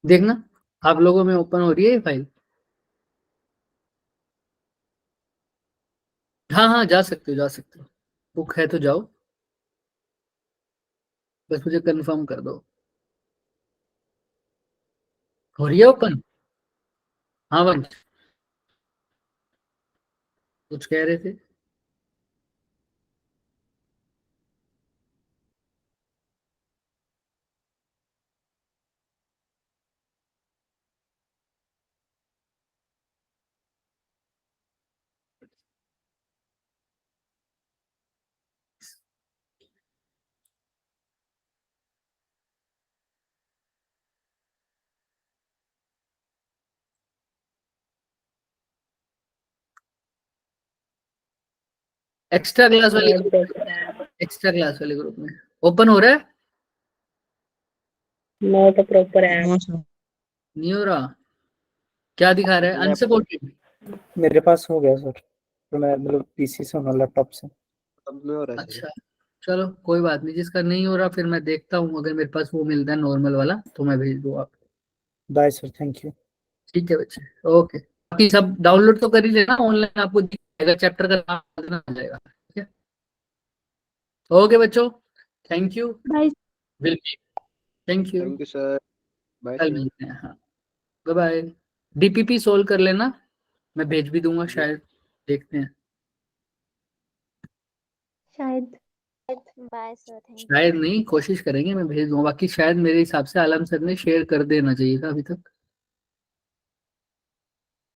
देखना आप लोगों में ओपन हो रही है ये फाइल? हाँ हाँ, जा सकते हो, जा सकते हो, बुक है तो जाओ, बस मुझे कंफर्म कर दो। हो रही है ओपन? हाँ वंश, कुछ कह रहे थे? एक्स्ट्रा क्लास वाले एक्स्ट्रा क्लास वाले ग्रुप में ओपन हो रहा है? नो तो प्रॉपर है। नहीं हो रहा? क्या दिखा रहा है? अनसपोर्टेड। मेरे पास हो गया सर, तो मैं मतलब पीसी से होना, लैपटॉप से। अच्छा चलो कोई बात नहीं, जिसका नहीं हो रहा फिर मैं देखता हूँ, अगर मेरे पास वो मिलता है नॉर्मल वाला तो मैं भेज दूँ आप। Bye sir, thank you. ठीक है बच्चे, ओके। बाकी सब डाउनलोड तो कर ही लेना, ऑनलाइन आपको दिख जाएगा, चैप्टर का नाम आ जाएगा। ठीक है, ओके बच्चों, thank you. Bye. Will thank you. Thank you sir. Bye कल सर। मिलते हैं, हाँ, बाय बाय। डीपीपी सोल्व कर लेना, मैं भेज भी दूंगा शायद, देखते हैं। शायद। Bye, sir. Thank you. शायद नहीं, कोशिश करेंगे, मैं भेज दूंगा। बाकी शायद मेरे हिसाब से आलम सर ने शेयर कर देना चाहिए था अभी तक।